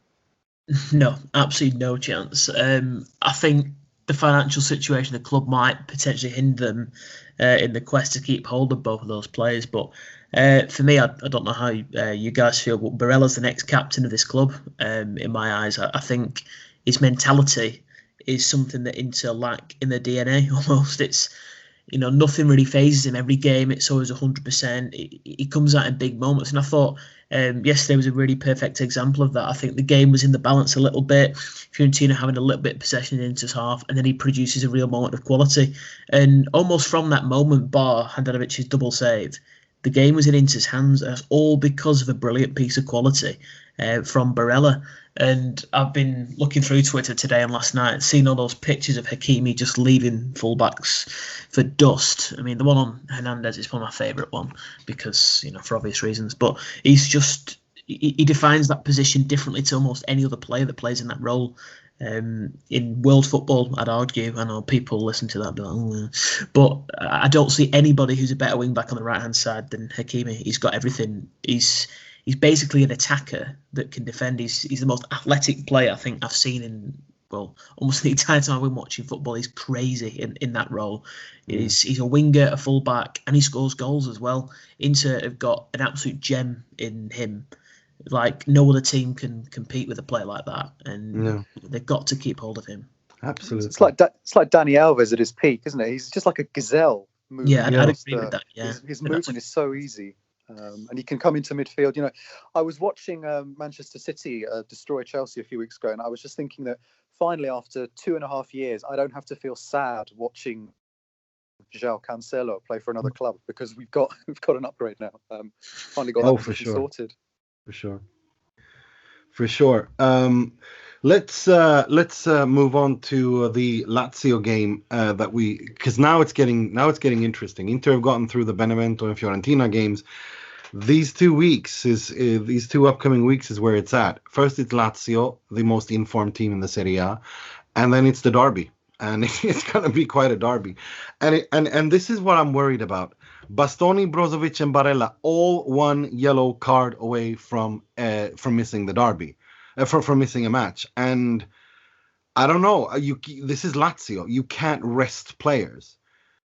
No, absolutely no chance. I think the financial situation of the club might potentially hinder them in the quest to keep hold of both of those players. But for me, I don't know how you guys feel, but Barella's the next captain of this club. In my eyes, I think his mentality is something that Inter lack in their DNA almost. It's nothing really phases him. Every game, it's always 100%. He comes out in big moments, and I thought yesterday was a really perfect example of that. I think the game was in the balance a little bit. Fiorentina having a little bit of possession in Inter's half, and then he produces a real moment of quality. And almost from that moment, bar Handanovic's double save, the game was in Inter's hands. That's all because of a brilliant piece of quality from Barella. And I've been looking through Twitter today and last night, seeing all those pictures of Hakimi just leaving fullbacks for dust. I mean, the one on Hernandez is probably my favourite one because, for obvious reasons. But he defines that position differently to almost any other player that plays in that role. In world football, I'd argue. I know people listen to that, but I don't see anybody who's a better wing back on the right hand side than Hakimi. He's got everything. He's basically an attacker that can defend. He's the most athletic player I think I've seen in almost the entire time I've been watching football. He's crazy in that role. He's a winger, a fullback, and he scores goals as well. Inter have got an absolute gem in him. Like no other team can compete with a player like that, and they've got to keep hold of him. Absolutely, it's like Dani Alves at his peak, isn't it? He's just like a gazelle. Yeah, I'd agree with that. Yeah, his movement is so easy, and he can come into midfield. I was watching Manchester City destroy Chelsea a few weeks ago, and I was just thinking that finally, after 2.5 years, I don't have to feel sad watching João Cancelo play for another club because we've got an upgrade now. Finally got that position sorted. For sure. Let's move on to the Lazio game because now it's getting interesting. Inter have gotten through the Benevento and Fiorentina games. These 2 weeks these 2 upcoming weeks is where it's at. First, it's Lazio, the most informed team in the Serie A, and then it's the derby, and it's going to be quite a derby. And this is what I'm worried about. Bastoni, Brozovic, and Barella all 1 yellow card away from missing the derby, from missing a match. And I don't know. This is Lazio. You can't rest players.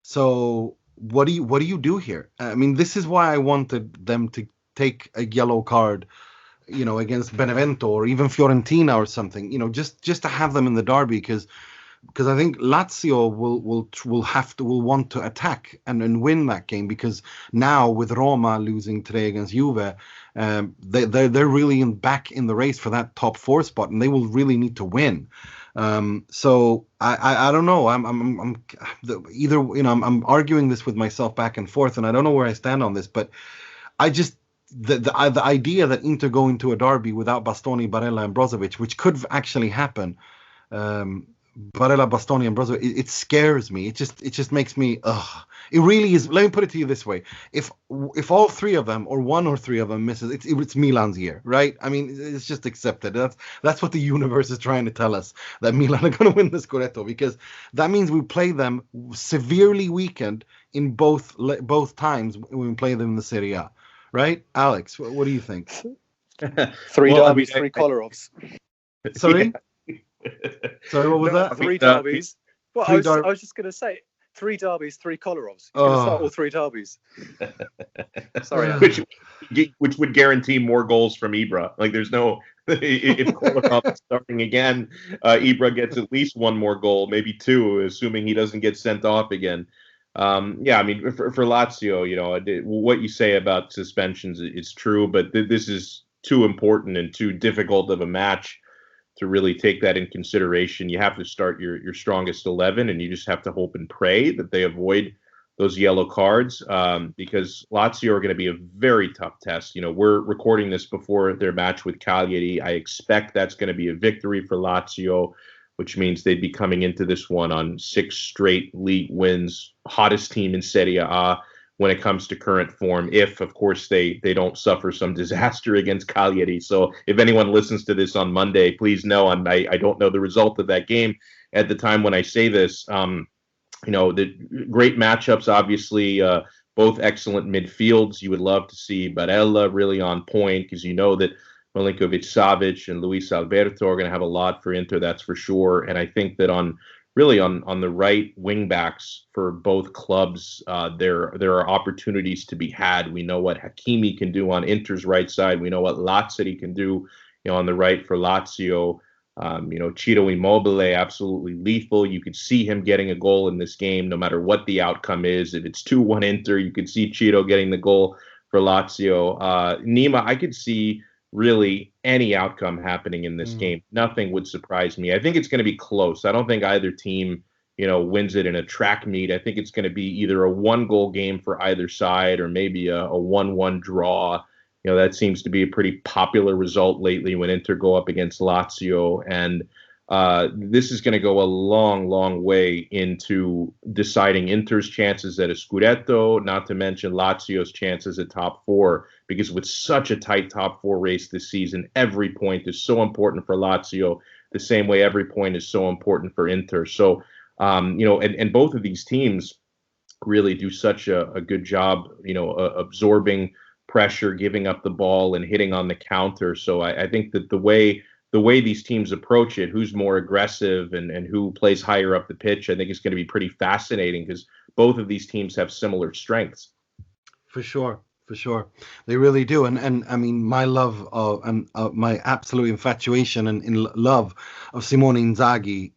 So what do you do here? I mean, this is why I wanted them to take a yellow card, against Benevento or even Fiorentina or something. Just to have them in the derby because I think Lazio will want to attack and win that game because now with Roma losing today against Juve, they're really back in the race for that top 4 spot, and they will really need to win. So I don't know. I'm arguing this with myself back and forth, and I don't know where I stand on this, but I just. The idea that Inter go into a derby without Bastoni, Barella, and Brozovic, which could actually happen. Barella, Bastoni, and Brozovic, it scares me. It just makes me. It really is. Let me put it to you this way: if all 3 of them, or 1 or 3 of them misses, it's Milan's year, right? I mean, it's just accepted. That's what the universe is trying to tell us, that Milan are going to win the Scudetto, because that means we play them severely weakened in both times when we play them in the Serie A, right? Alex, what do you think? 3 derbies, 3 Kollarovs. Sorry. Yeah. Sorry, what was that? 3 derbies. Well, I was just going to say 3 derbies, 3 Kollarovs. You're going to start all 3 derbies. Sorry. Which would guarantee more goals from Ibra. Like, there's no... if Kolarov is starting again, Ibra gets at least 1 more goal, maybe 2, assuming he doesn't get sent off again. I mean, for Lazio, what you say about suspensions is true, but this is too important and too difficult of a match to really take that in consideration. You have to start your strongest 11, and you just have to hope and pray that they avoid those yellow cards, because Lazio are going to be a very tough test. We're recording this before their match with Cagliari. I expect that's going to be a victory for Lazio, which means they'd be coming into this one on 6 straight league wins, hottest team in Serie A when it comes to current form, if, of course, they don't suffer some disaster against Cagliari. So if anyone listens to this on Monday, please know I don't know the result of that game at the time when I say this. The great matchups, obviously, both excellent midfields. You would love to see Barella really on point because that Milinkovic-Savic and Luis Alberto are going to have a lot for Inter, that's for sure. And I think that on the right wing backs for both clubs, there are opportunities to be had. We know what Hakimi can do on Inter's right side. We know what Lazzari can do, on the right for Lazio. Ciro Immobile, absolutely lethal. You could see him getting a goal in this game, no matter what the outcome is. If it's 2-1 Inter, you could see Ciro getting the goal for Lazio. Nima, I could see really any outcome happening in this game. Nothing would surprise me. I think it's going to be close. I don't think either team, wins it in a track meet. I think it's going to be either a 1-goal game for either side or maybe a 1-1 draw. that seems to be a pretty popular result lately when Inter go up against Lazio. And this is going to go a long, long way into deciding Inter's chances at a Scudetto, not to mention Lazio's chances at top four, because with such a tight top four race this season, every point is so important for Lazio, the same way every point is so important for Inter. So, and both of these teams really do such a good job, absorbing pressure, giving up the ball, and hitting on the counter. So I think that the way these teams approach it, who's more aggressive and who plays higher up the pitch, I think is going to be pretty fascinating, because both of these teams have similar strengths. For sure. They really do. And I mean, my love of, and my absolute infatuation and in love of Simone Inzaghi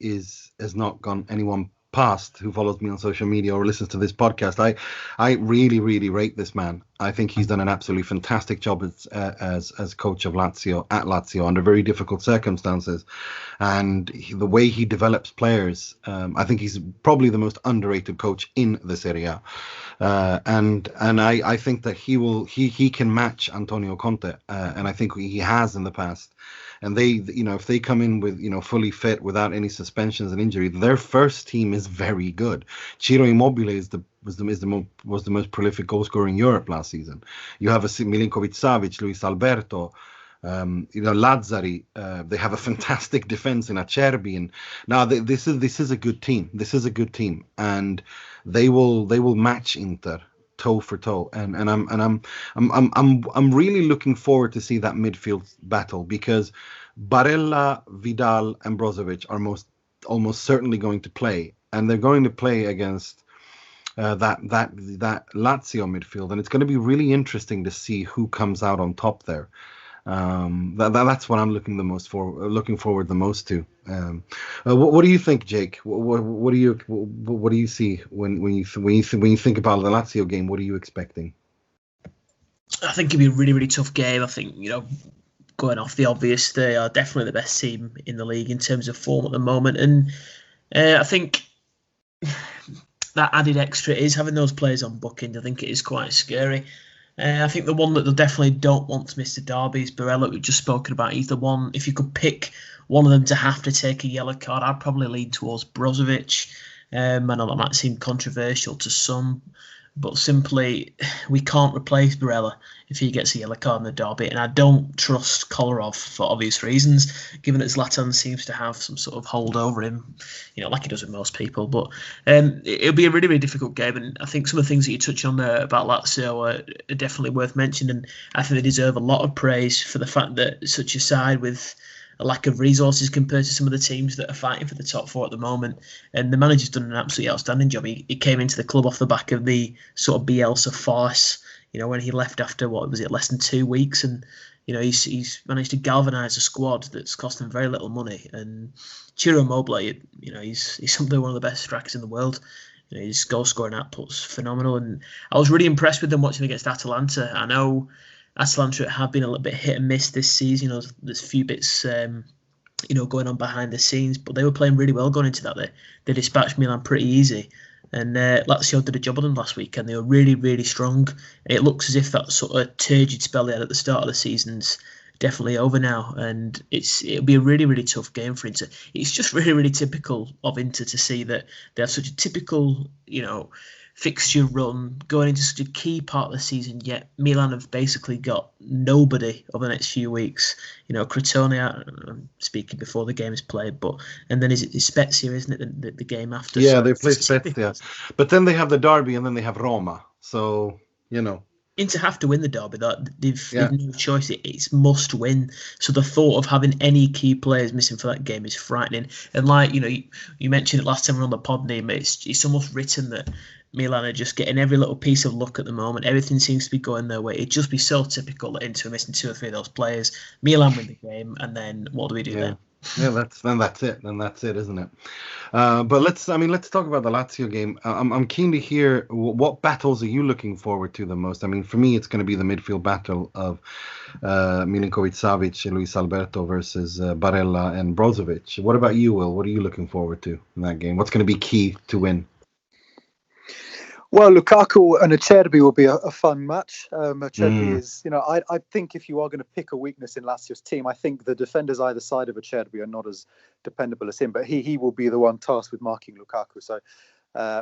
has not gone anyone past who follows me on social media or listens to this podcast. I really, really rate this man. I think he's done an absolutely fantastic job as coach of Lazio at Lazio under very difficult circumstances, and the way he develops players. I think he's probably the most underrated coach in the Serie A, and I think that he can match Antonio Conte, and I think he has in the past. And they, if they come in with, fully fit without any suspensions and injury, their first team is very good. Ciro Immobile was the most prolific goal scorer in Europe last season. You have a Milinkovic-Savic, Luis Alberto, Lazzari. They have a fantastic defense in Acerbi, and now this is a good team. This is a good team, and they will match Inter toe for toe, and I'm really looking forward to see that midfield battle, because Barella, Vidal, and Brozovic are almost certainly going to play, and they're going to play against that Lazio midfield, and it's going to be really interesting to see who comes out on top there. That's what I'm looking forward the most to. What do you think, Jake? What do you see when you think about the Lazio game? What are you expecting? I think it'd be a really, really tough game. I think, going off the obvious, they are definitely the best team in the league in terms of form at the moment, and I think that added extra is having those players on bookings. I think it is quite scary. I think the one that they definitely don't want to miss the derby is Barella, we've just spoken about. He's the one, if you could pick one of them to have to take a yellow card, I'd probably lean towards Brozovic. I know that might seem controversial to some, but simply we can't replace Barella if he gets a yellow card in the derby. And I don't trust Kolarov for obvious reasons, given that Zlatan seems to have some sort of hold over him, like he does with most people. But it'll be a really, really difficult game. And I think some of the things that you touch on there about Lazio are definitely worth mentioning. And I think they deserve a lot of praise for the fact that such a side with a lack of resources compared to some of the teams that are fighting for the top four at the moment. And the manager's done an absolutely outstanding job. He came into the club off the back of the sort of Bielsa farce, when he left after, less than 2 weeks. And, he's managed to galvanise a squad that's cost him very little money. And Ciro Immobile, he's something one of the best strikers in the world. His goal scoring output's phenomenal. And I was really impressed with them watching against Atalanta. I know Atalanta have been a little bit hit and miss this season. There's a few bits, going on behind the scenes, but they were playing really well going into that. They dispatched Milan pretty easy, and Lazio did a job on them last week, and they were really, really strong. It looks as if that sort of turgid spell they had at the start of the season's definitely over now, and it'll be a really, really tough game for Inter. It's just really, really typical of Inter to see that they have such a typical, fixture run going into such a key part of the season, yet Milan have basically got nobody over the next few weeks. Crotone, I'm speaking before the game is played, and then is it Spezia, isn't it, the game after? Yeah, so they play Spezia, but then they have the derby and then they have Roma, so Inter have to win the derby. They've no choice. It's must win. So the thought of having any key players missing for that game is frightening. And you mentioned it last time we were on the pod, Nima, it's almost written that Milan are just getting every little piece of luck at the moment. Everything seems to be going their way. It'd just be so typical that Inter are missing 2 or 3 of those players. Milan win the game, and then what do we do then? Yeah, that's it. Then that's it, isn't it? But let's talk about the Lazio game. I'm keen to hear what battles are you looking forward to the most. I mean, for me, it's going to be the midfield battle of Milinkovic-Savic and Luis Alberto versus Barella and Brozovic. What about you, Will? What are you looking forward to in that game? What's going to be key to win? Well, Lukaku and Acerbi will be a fun match. Acerbi is, I think if you are going to pick a weakness in Lazio's team, I think the defenders either side of Acerbi are not as dependable as him, but he will be the one tasked with marking Lukaku. So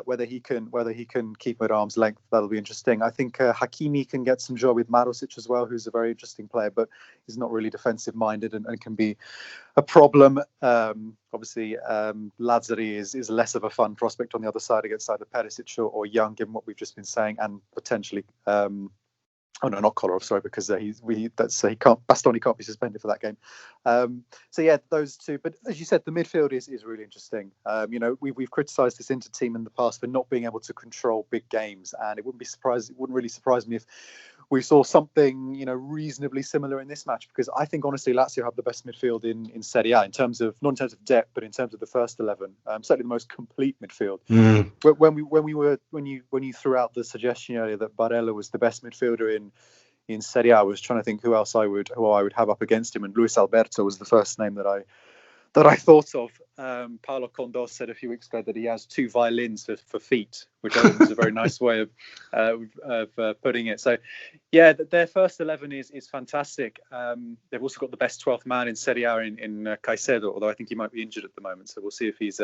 whether he can keep him at arm's length, that'll be interesting. I think Hakimi can get some joy with Marusic as well, who's a very interesting player, but he's not really defensive minded and can be a problem. Obviously, Nerazzurri is less of a fun prospect on the other side against either Perisic or Young, given what we've just been saying, and potentially. Oh no, not Kolarov, sorry, because Bastoni can't be suspended for that game. So yeah, those two. But as you said, the midfield is really interesting. We've criticised this Inter team in the past for not being able to control big games, and it wouldn't really surprise me if we saw something reasonably similar in this match, because I think honestly Lazio have the best midfield in Serie A not in terms of depth, but in terms of the first 11. Certainly the most complete midfield. But when you threw out the suggestion earlier that Barella was the best midfielder in Serie A, I was trying to think who I would have up against him, and Luis Alberto was the first name that I thought of. Paolo Condò said a few weeks ago that he has two violins for feet, which I think was a very nice way of putting it. So, yeah, their first 11 is fantastic. They've also got the best 12th man in Serie A in Caicedo, although I think he might be injured at the moment. So we'll see if he's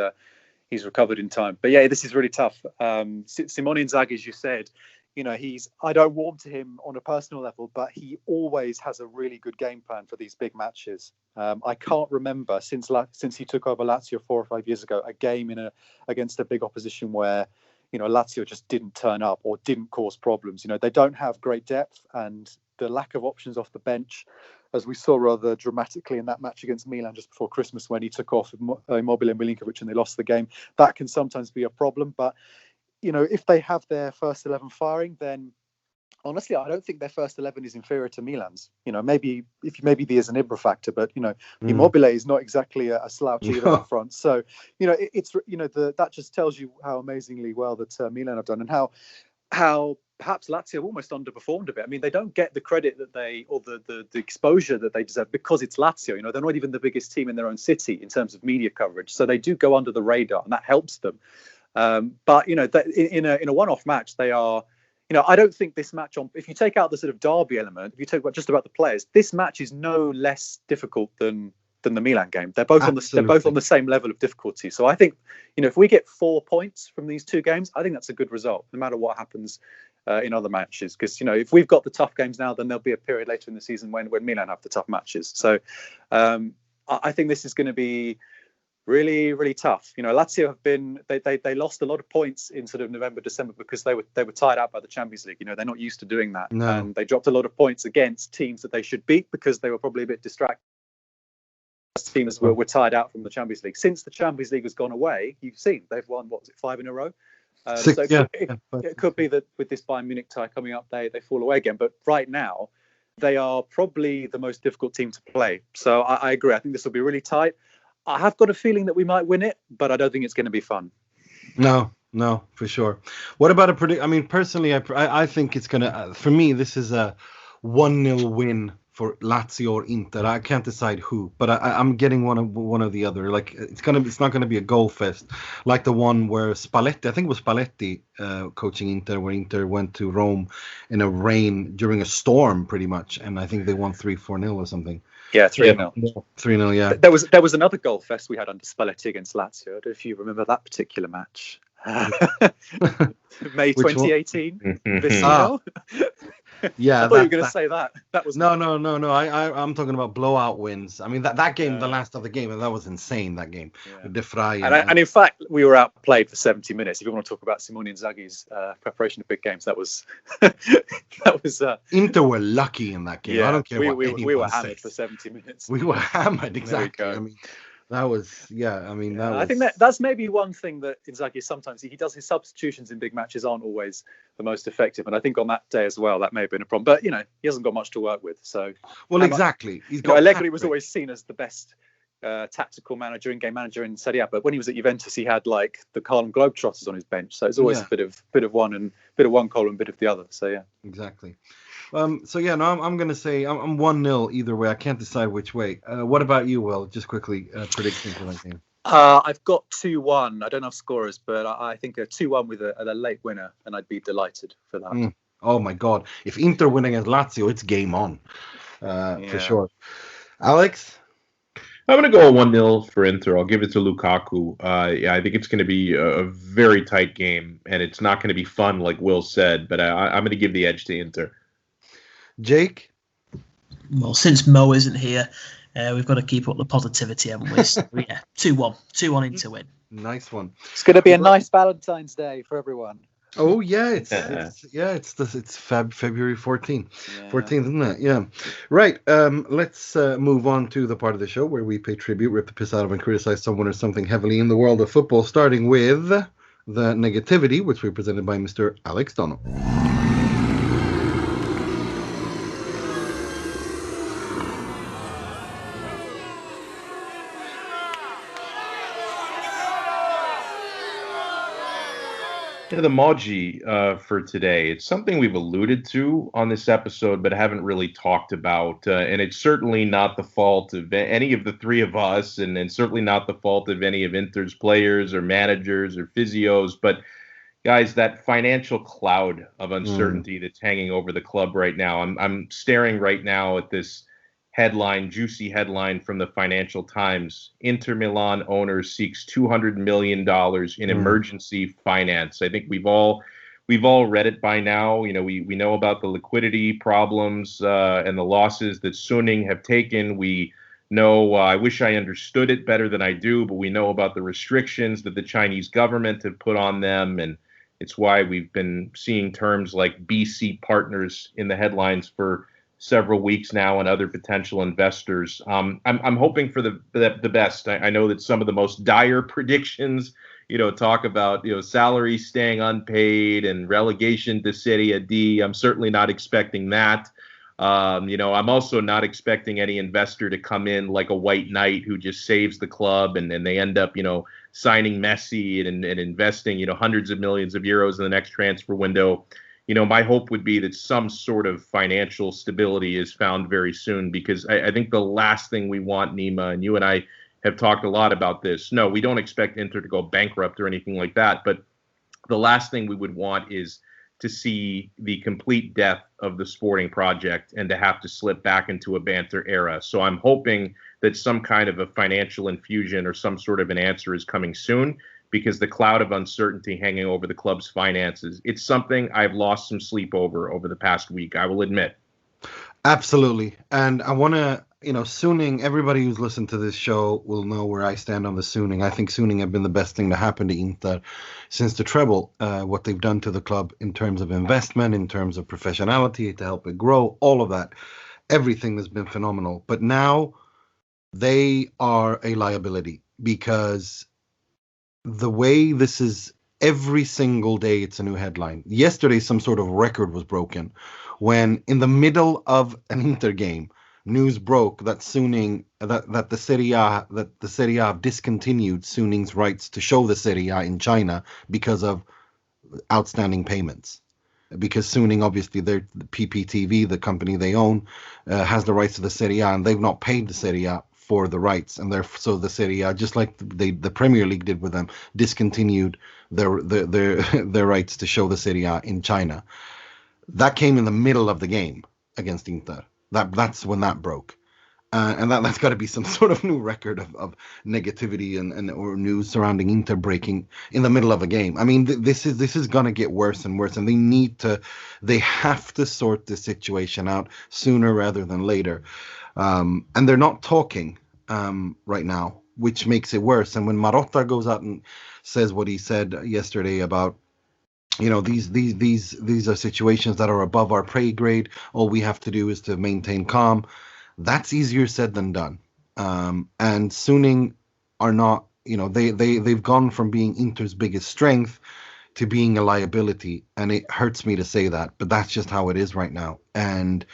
recovered in time. But yeah, this is really tough. Simone Inzaghi, as you said, I don't warm to him on a personal level, but he always has a really good game plan for these big matches. I can't remember since he took over Lazio 4 or 5 years ago a game against a big opposition where Lazio just didn't turn up or didn't cause problems. They don't have great depth, and the lack of options off the bench, as we saw rather dramatically in that match against Milan just before Christmas when he took off Immobile and Milinkovic and they lost the game, that can sometimes be a problem. But if they have their first 11 firing, then honestly, I don't think their first 11 is inferior to Milan's. Maybe there's an Ibra factor, but Immobile is not exactly a slouch either up front. So that just tells you how amazingly well that Milan have done, and how perhaps Lazio almost underperformed a bit. I mean, they don't get the credit that the exposure that they deserve because it's Lazio. They're not even the biggest team in their own city in terms of media coverage, so they do go under the radar, and that helps them. But in a one-off match, they are. I don't think this match if you take out the sort of derby element, if you talk just about the players, this match is no less difficult than the Milan game. They're both on the same level of difficulty. So I think if we get 4 points from these two games, I think that's a good result, no matter what happens in other matches. Because if we've got the tough games now, then there'll be a period later in the season when Milan have the tough matches. So I think this is going to be really, really tough. Lazio have been they lost a lot of points in sort of November, December because they were tied out by the Champions League. They're not used to doing that. No. And they dropped a lot of points against teams that they should beat because they were probably a bit distracted. Teams were tied out from the Champions League. Since the Champions League has gone away, you've seen they've won 5 in a row. 6, so it could be that with this Bayern Munich tie coming up, they fall away again. But right now, they are probably the most difficult team to play. So I agree. I think this will be really tight. I have got a feeling that we might win it, but I don't think it's going to be fun. No, for sure. What about a predict? I mean, personally, I think it's going to, for me, this is a 1-0 win for Lazio or Inter. I can't decide who, but I'm getting one of the other. Like it's not going to be a goal fest like the one where Spalletti, I think it was Spalletti coaching Inter, where Inter went to Rome in a rain during a storm pretty much. And I think they won 3-4-0 or something. Yeah, 3-0. 3-0, yeah. There was another goal fest we had under Spalletti against Lazio. I don't know if you remember that particular match. May 2018. Yeah, I thought you were going to say that. That was no. I'm talking about blowout wins. I mean that game, the last of the game, and that was insane. That game, De Vrij, and in fact, we were outplayed for 70 minutes. If you want to talk about Simone Inzaghi's preparation of big games, that was Inter were lucky in that game. Yeah, I don't care what we were hammered for 70 minutes. We were hammered, exactly. I mean, that was, I think that's maybe one thing that Inzaghi sometimes he does. His substitutions in big matches aren't always the most effective, and I think on that day as well that may have been a problem. But he hasn't got much to work with. So exactly. Allegri was always seen as the best tactical manager, in-game manager in Serie A. But when he was at Juventus, he had like the Harlem Globetrotters on his bench. So it's always a bit of one column, bit of the other. So yeah, exactly. I'm going to say I'm 1-0 either way. I can't decide which way. What about you, Will? Just quickly predicting for that game. I've got 2-1. I don't have scorers, but I think a 2-1 with a late winner, and I'd be delighted for that. Oh my God! If Inter win against Lazio, it's game on, for sure. Alex? I'm going to go 1-0 for Inter. I'll give it to Lukaku. I think it's going to be a very tight game, and it's not going to be fun, like Will said, but I'm going to give the edge to Inter. Jake? Well, since Mo isn't here, we've got to keep up the positivity, haven't we? So, 2-1. 2-1 Inter win. Nice one. It's going to be a nice Valentine's Day for everyone. Oh yeah, it's February 14th. 14th, isn't it? Yeah. Right. Let's move on to the part of the show where we pay tribute, rip the piss out of, and criticize someone or something heavily in the world of football, starting with the negativity, which we presented by Mr. Alex Donno. The Moggi for today. It's something we've alluded to on this episode, but haven't really talked about. And it's certainly not the fault of any of the three of us, and certainly not the fault of any of Inter's players or managers or physios. But guys, that financial cloud of uncertainty that's hanging over the club right now. I'm staring right now at this juicy headline from the Financial Times. Inter Milan owner seeks $200 million in emergency finance. I think we've all read it by now. You know, we know about the liquidity problems and the losses that Suning have taken. We know, I wish I understood it better than I do, but we know about the restrictions that the Chinese government have put on them, and it's why we've been seeing terms like BC partners in the headlines for several weeks now, and other potential investors. I'm hoping for the best. I know that some of the most dire predictions, talk about salaries staying unpaid and relegation to Serie D. I'm certainly not expecting that. I'm also not expecting any investor to come in like a white knight who just saves the club and they end up signing Messi and investing hundreds of millions of euros in the next transfer window. My hope would be that some sort of financial stability is found very soon, because I think the last thing we want, Nima, and you and I have talked a lot about this. No, we don't expect Inter to go bankrupt or anything like that. But the last thing we would want is to see the complete death of the sporting project and to have to slip back into a banter era. So I'm hoping that some kind of a financial infusion or some sort of an answer is coming soon, because the cloud of uncertainty hanging over the club's finances, it's something I've lost some sleep over the past week, I will admit. Absolutely. And I want to, Suning, everybody who's listened to this show will know where I stand on the Suning. I think Suning have been the best thing to happen to Inter since the treble, what they've done to the club in terms of investment, in terms of professionality, to help it grow, all of that. Everything has been phenomenal. But now they are a liability, because the way this is, every single day it's a new headline. Yesterday, some sort of record was broken when, in the middle of an Inter game, news broke that Suning, that the Serie A have discontinued Suning's rights to show the Serie A in China because of outstanding payments. Because Suning, obviously, the PPTV, the company they own, has the rights to the Serie A, and they've not paid the Serie A for the rights, and so the Serie A, just like the Premier League did with them, discontinued their rights to show the Serie A in China. That came in the middle of the game against Inter. That's when that broke, and that's got to be some sort of new record of negativity and or news surrounding Inter breaking in the middle of a game. I mean, this is gonna get worse and worse, and they have to sort this situation out sooner rather than later. And they're not talking right now, which makes it worse. And when Marotta goes out and says what he said yesterday about, these are situations that are above our pay grade, all we have to do is to maintain calm, that's easier said than done. And Suning are not, they've gone from being Inter's biggest strength to being a liability, and it hurts me to say that, but that's just how it is right now. And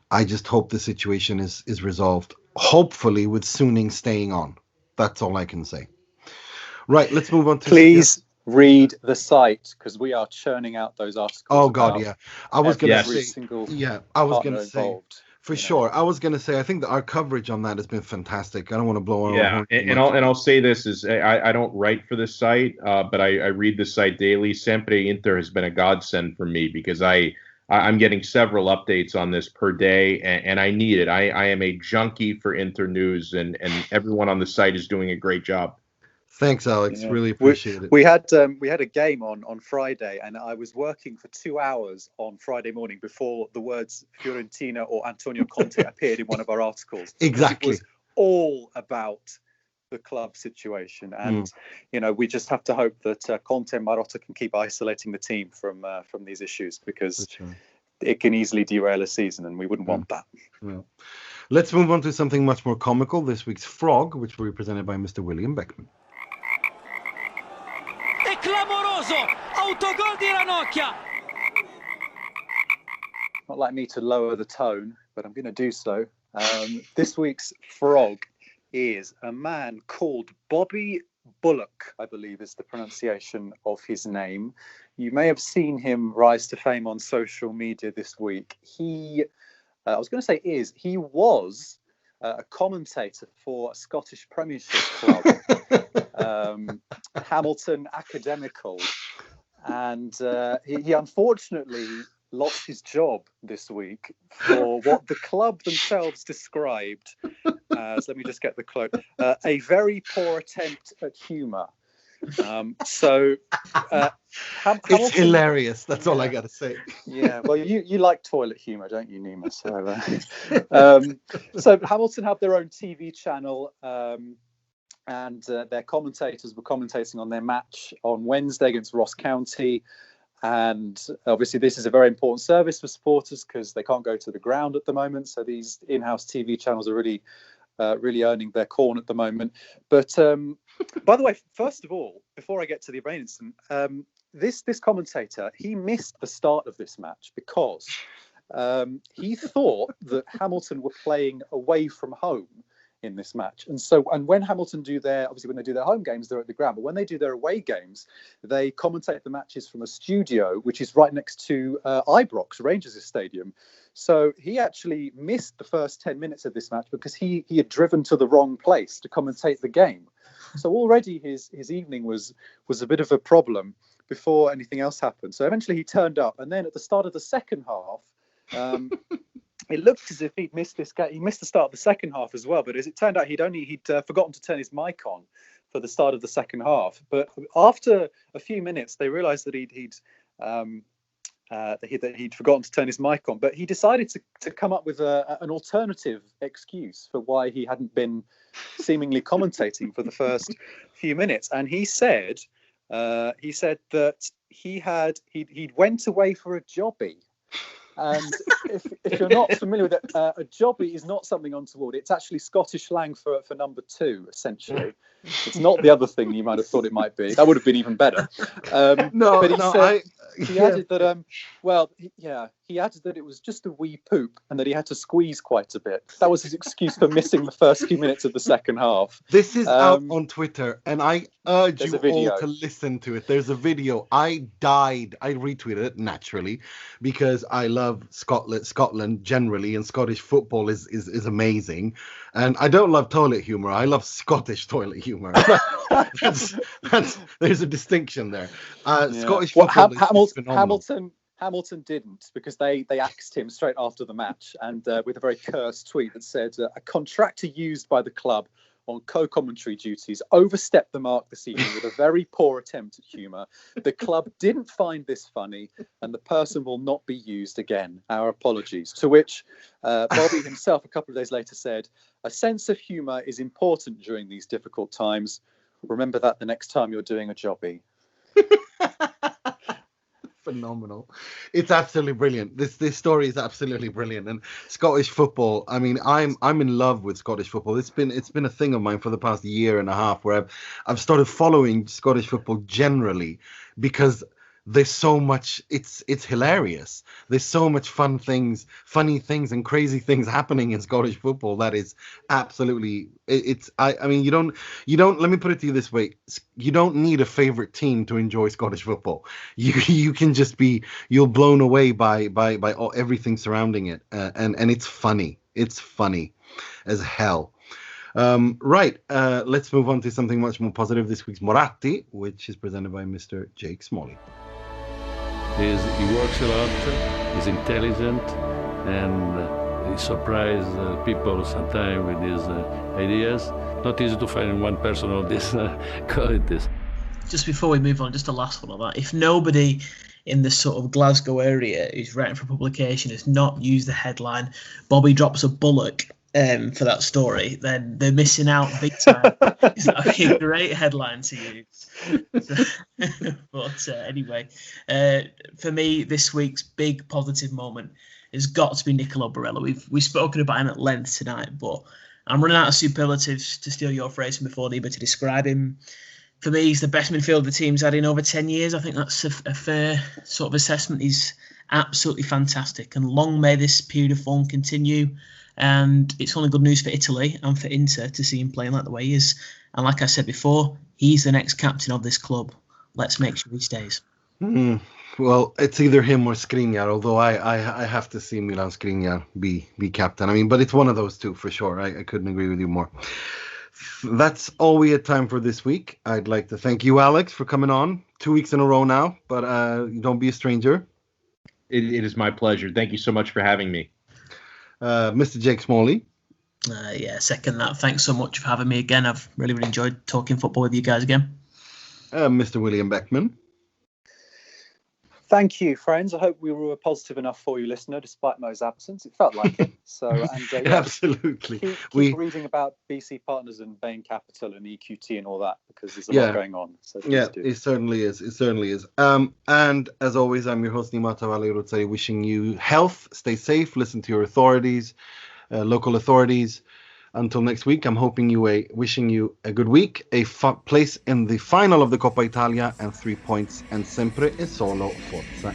I just hope the situation is resolved, hopefully with Suning staying on. That's all I can say. Right, let's move on to... Please read the site, because we are churning out those articles. Oh, God, yeah. I was going to say... I was going to say, For sure. I was going to say, I think that our coverage on that has been fantastic. I don't want to blow our own horn. I'll say this is I don't write for the site, but I read the site daily. SempreInter has been a godsend for me because I'm getting several updates on this per day, and I need it. I am a junkie for Inter news, and everyone on the site is doing a great job. Thanks, Alex. Really appreciate it. We had a game on Friday, and I was working for 2 hours on Friday morning before the words Fiorentina or Antonio Conte appeared in one of our articles. Exactly. It was all about the club situation, and we just have to hope that Conte and Moratti can keep isolating the team from these issues, because it can easily derail a season, and we wouldn't want that. Yeah. Let's move on to something much more comical. This week's Frog, which will be presented by Mr. William Beckman. Clamoroso autogol di Ranocchia. Not like me to lower the tone, but I'm going to do so. This week's Frog is a man called Bobby Bullock, I believe is the pronunciation of his name. You may have seen him rise to fame on social media this week. He was a commentator for a Scottish Premiership club, Hamilton Academical, and he unfortunately lost his job this week for what the club themselves described as, let me just get the quote, a very poor attempt at humour. It's hilarious. That's all I got to say. Yeah, well, you like toilet humour, don't you, Nima? So Hamilton have their own TV channel, and their commentators were commentating on their match on Wednesday against Ross County. And obviously this is a very important service for supporters because they can't go to the ground at the moment. So these in-house TV channels are really earning their corn at the moment. But by the way, first of all, before I get to the rain incident, this commentator, he missed the start of this match because he thought that Hamilton were playing away from home in this match. And when Hamilton when they do their home games, they're at the ground. But when they do their away games, they commentate the matches from a studio, which is right next to Ibrox, Rangers' stadium. So he actually missed the first 10 minutes of this match because he had driven to the wrong place to commentate the game. So already his evening was a bit of a problem before anything else happened. So eventually he turned up, and then at the start of the second half, it looked as if he'd missed this game. He missed the start of the second half as well. But as it turned out, he'd forgotten to turn his mic on for the start of the second half. But after a few minutes, they realised that he'd forgotten to turn his mic on. But he decided to come up with an alternative excuse for why he hadn't been seemingly commentating for the first few minutes. And he said that he'd went away for a jobby. And if you're not familiar with it, a jobby is not something untoward. It's actually Scottish slang for number two, essentially. It's not the other thing you might have thought it might be. That would have been even better. He added that, he added that it was just a wee poop and that he had to squeeze quite a bit. That was his excuse for missing the first few minutes of the second half. This is out on Twitter, and I urge you all to listen to it. There's a video. I retweeted it naturally because I love Scotland generally, and Scottish football is amazing. And I don't love toilet humor. I love Scottish toilet humor. There's a distinction there. Scottish football is phenomenal. Hamilton didn't, because they axed him straight after the match, and with a very cursed tweet that said, a contractor used by the club on co-commentary duties overstepped the mark this evening with a very poor attempt at humour. The club didn't find this funny, and the person will not be used again. Our apologies. To which Bobby himself a couple of days later said, a sense of humour is important during these difficult times. Remember that the next time you're doing a jobby. Phenomenal. It's absolutely brilliant. This story is absolutely brilliant. And Scottish football, I mean, I'm in love with Scottish football. It's been a thing of mine for the past year and a half where I've started following Scottish football generally because there's so much. It's hilarious. There's so much funny things, and crazy things happening in Scottish football. That is absolutely. I mean, you don't. Let me put it to you this way: you don't need a favorite team to enjoy Scottish football. You can just be. You're blown away by everything surrounding it, and it's funny. It's funny as hell. Right, let's move on to something much more positive. This week's Moratti, which is presented by Mr. Jake Smalley. He works a lot, he's intelligent, and he surprises people sometimes with his ideas. Not easy to find one person of this qualities. Just before we move on, just the last one of that. If nobody in the sort of Glasgow area who's writing for publication has not used the headline, Bobby drops a bullock for that story, then they're missing out big time. That would be a great headline to use. But anyway, for me, this week's big positive moment has got to be Nicolo Barella. We've spoken about him at length tonight, but I'm running out of superlatives, to steal your phrase from before, Nima, to describe him. For me, he's the best midfielder the team's had in over 10 years. I think that's a fair sort of assessment. He's absolutely fantastic, and long may this period of form continue. And it's only good news for Italy and for Inter to see him playing like the way he is. And like I said before, he's the next captain of this club. Let's make sure he stays. Well, it's either him or Skriniar, although I have to see Milan Skriniar be captain. I mean, but it's one of those two for sure. I couldn't agree with you more. That's all we had time for this week. I'd like to thank you, Alex, for coming on 2 weeks in a row now, but don't be a stranger. It is my pleasure. Thank you so much for having me. Mr. Jake Smalley. Yeah, second that. Thanks so much for having me again. I've really enjoyed talking football with you guys again. Mr. William Beckman. Thank you, friends. I hope we were positive enough for you, listener, despite Mo's absence. It felt like it. So, and absolutely. Keep reading about BC Partners and Bain Capital and EQT and all that, because there's a lot going on. So it certainly is. It certainly is. And as always, I'm your host, Nima Tavalli, wishing you health, stay safe, listen to your authorities, local authorities. Until next week, I'm wishing you a good week, a place in the final of the Coppa Italia, and 3 points, and sempre e solo forza.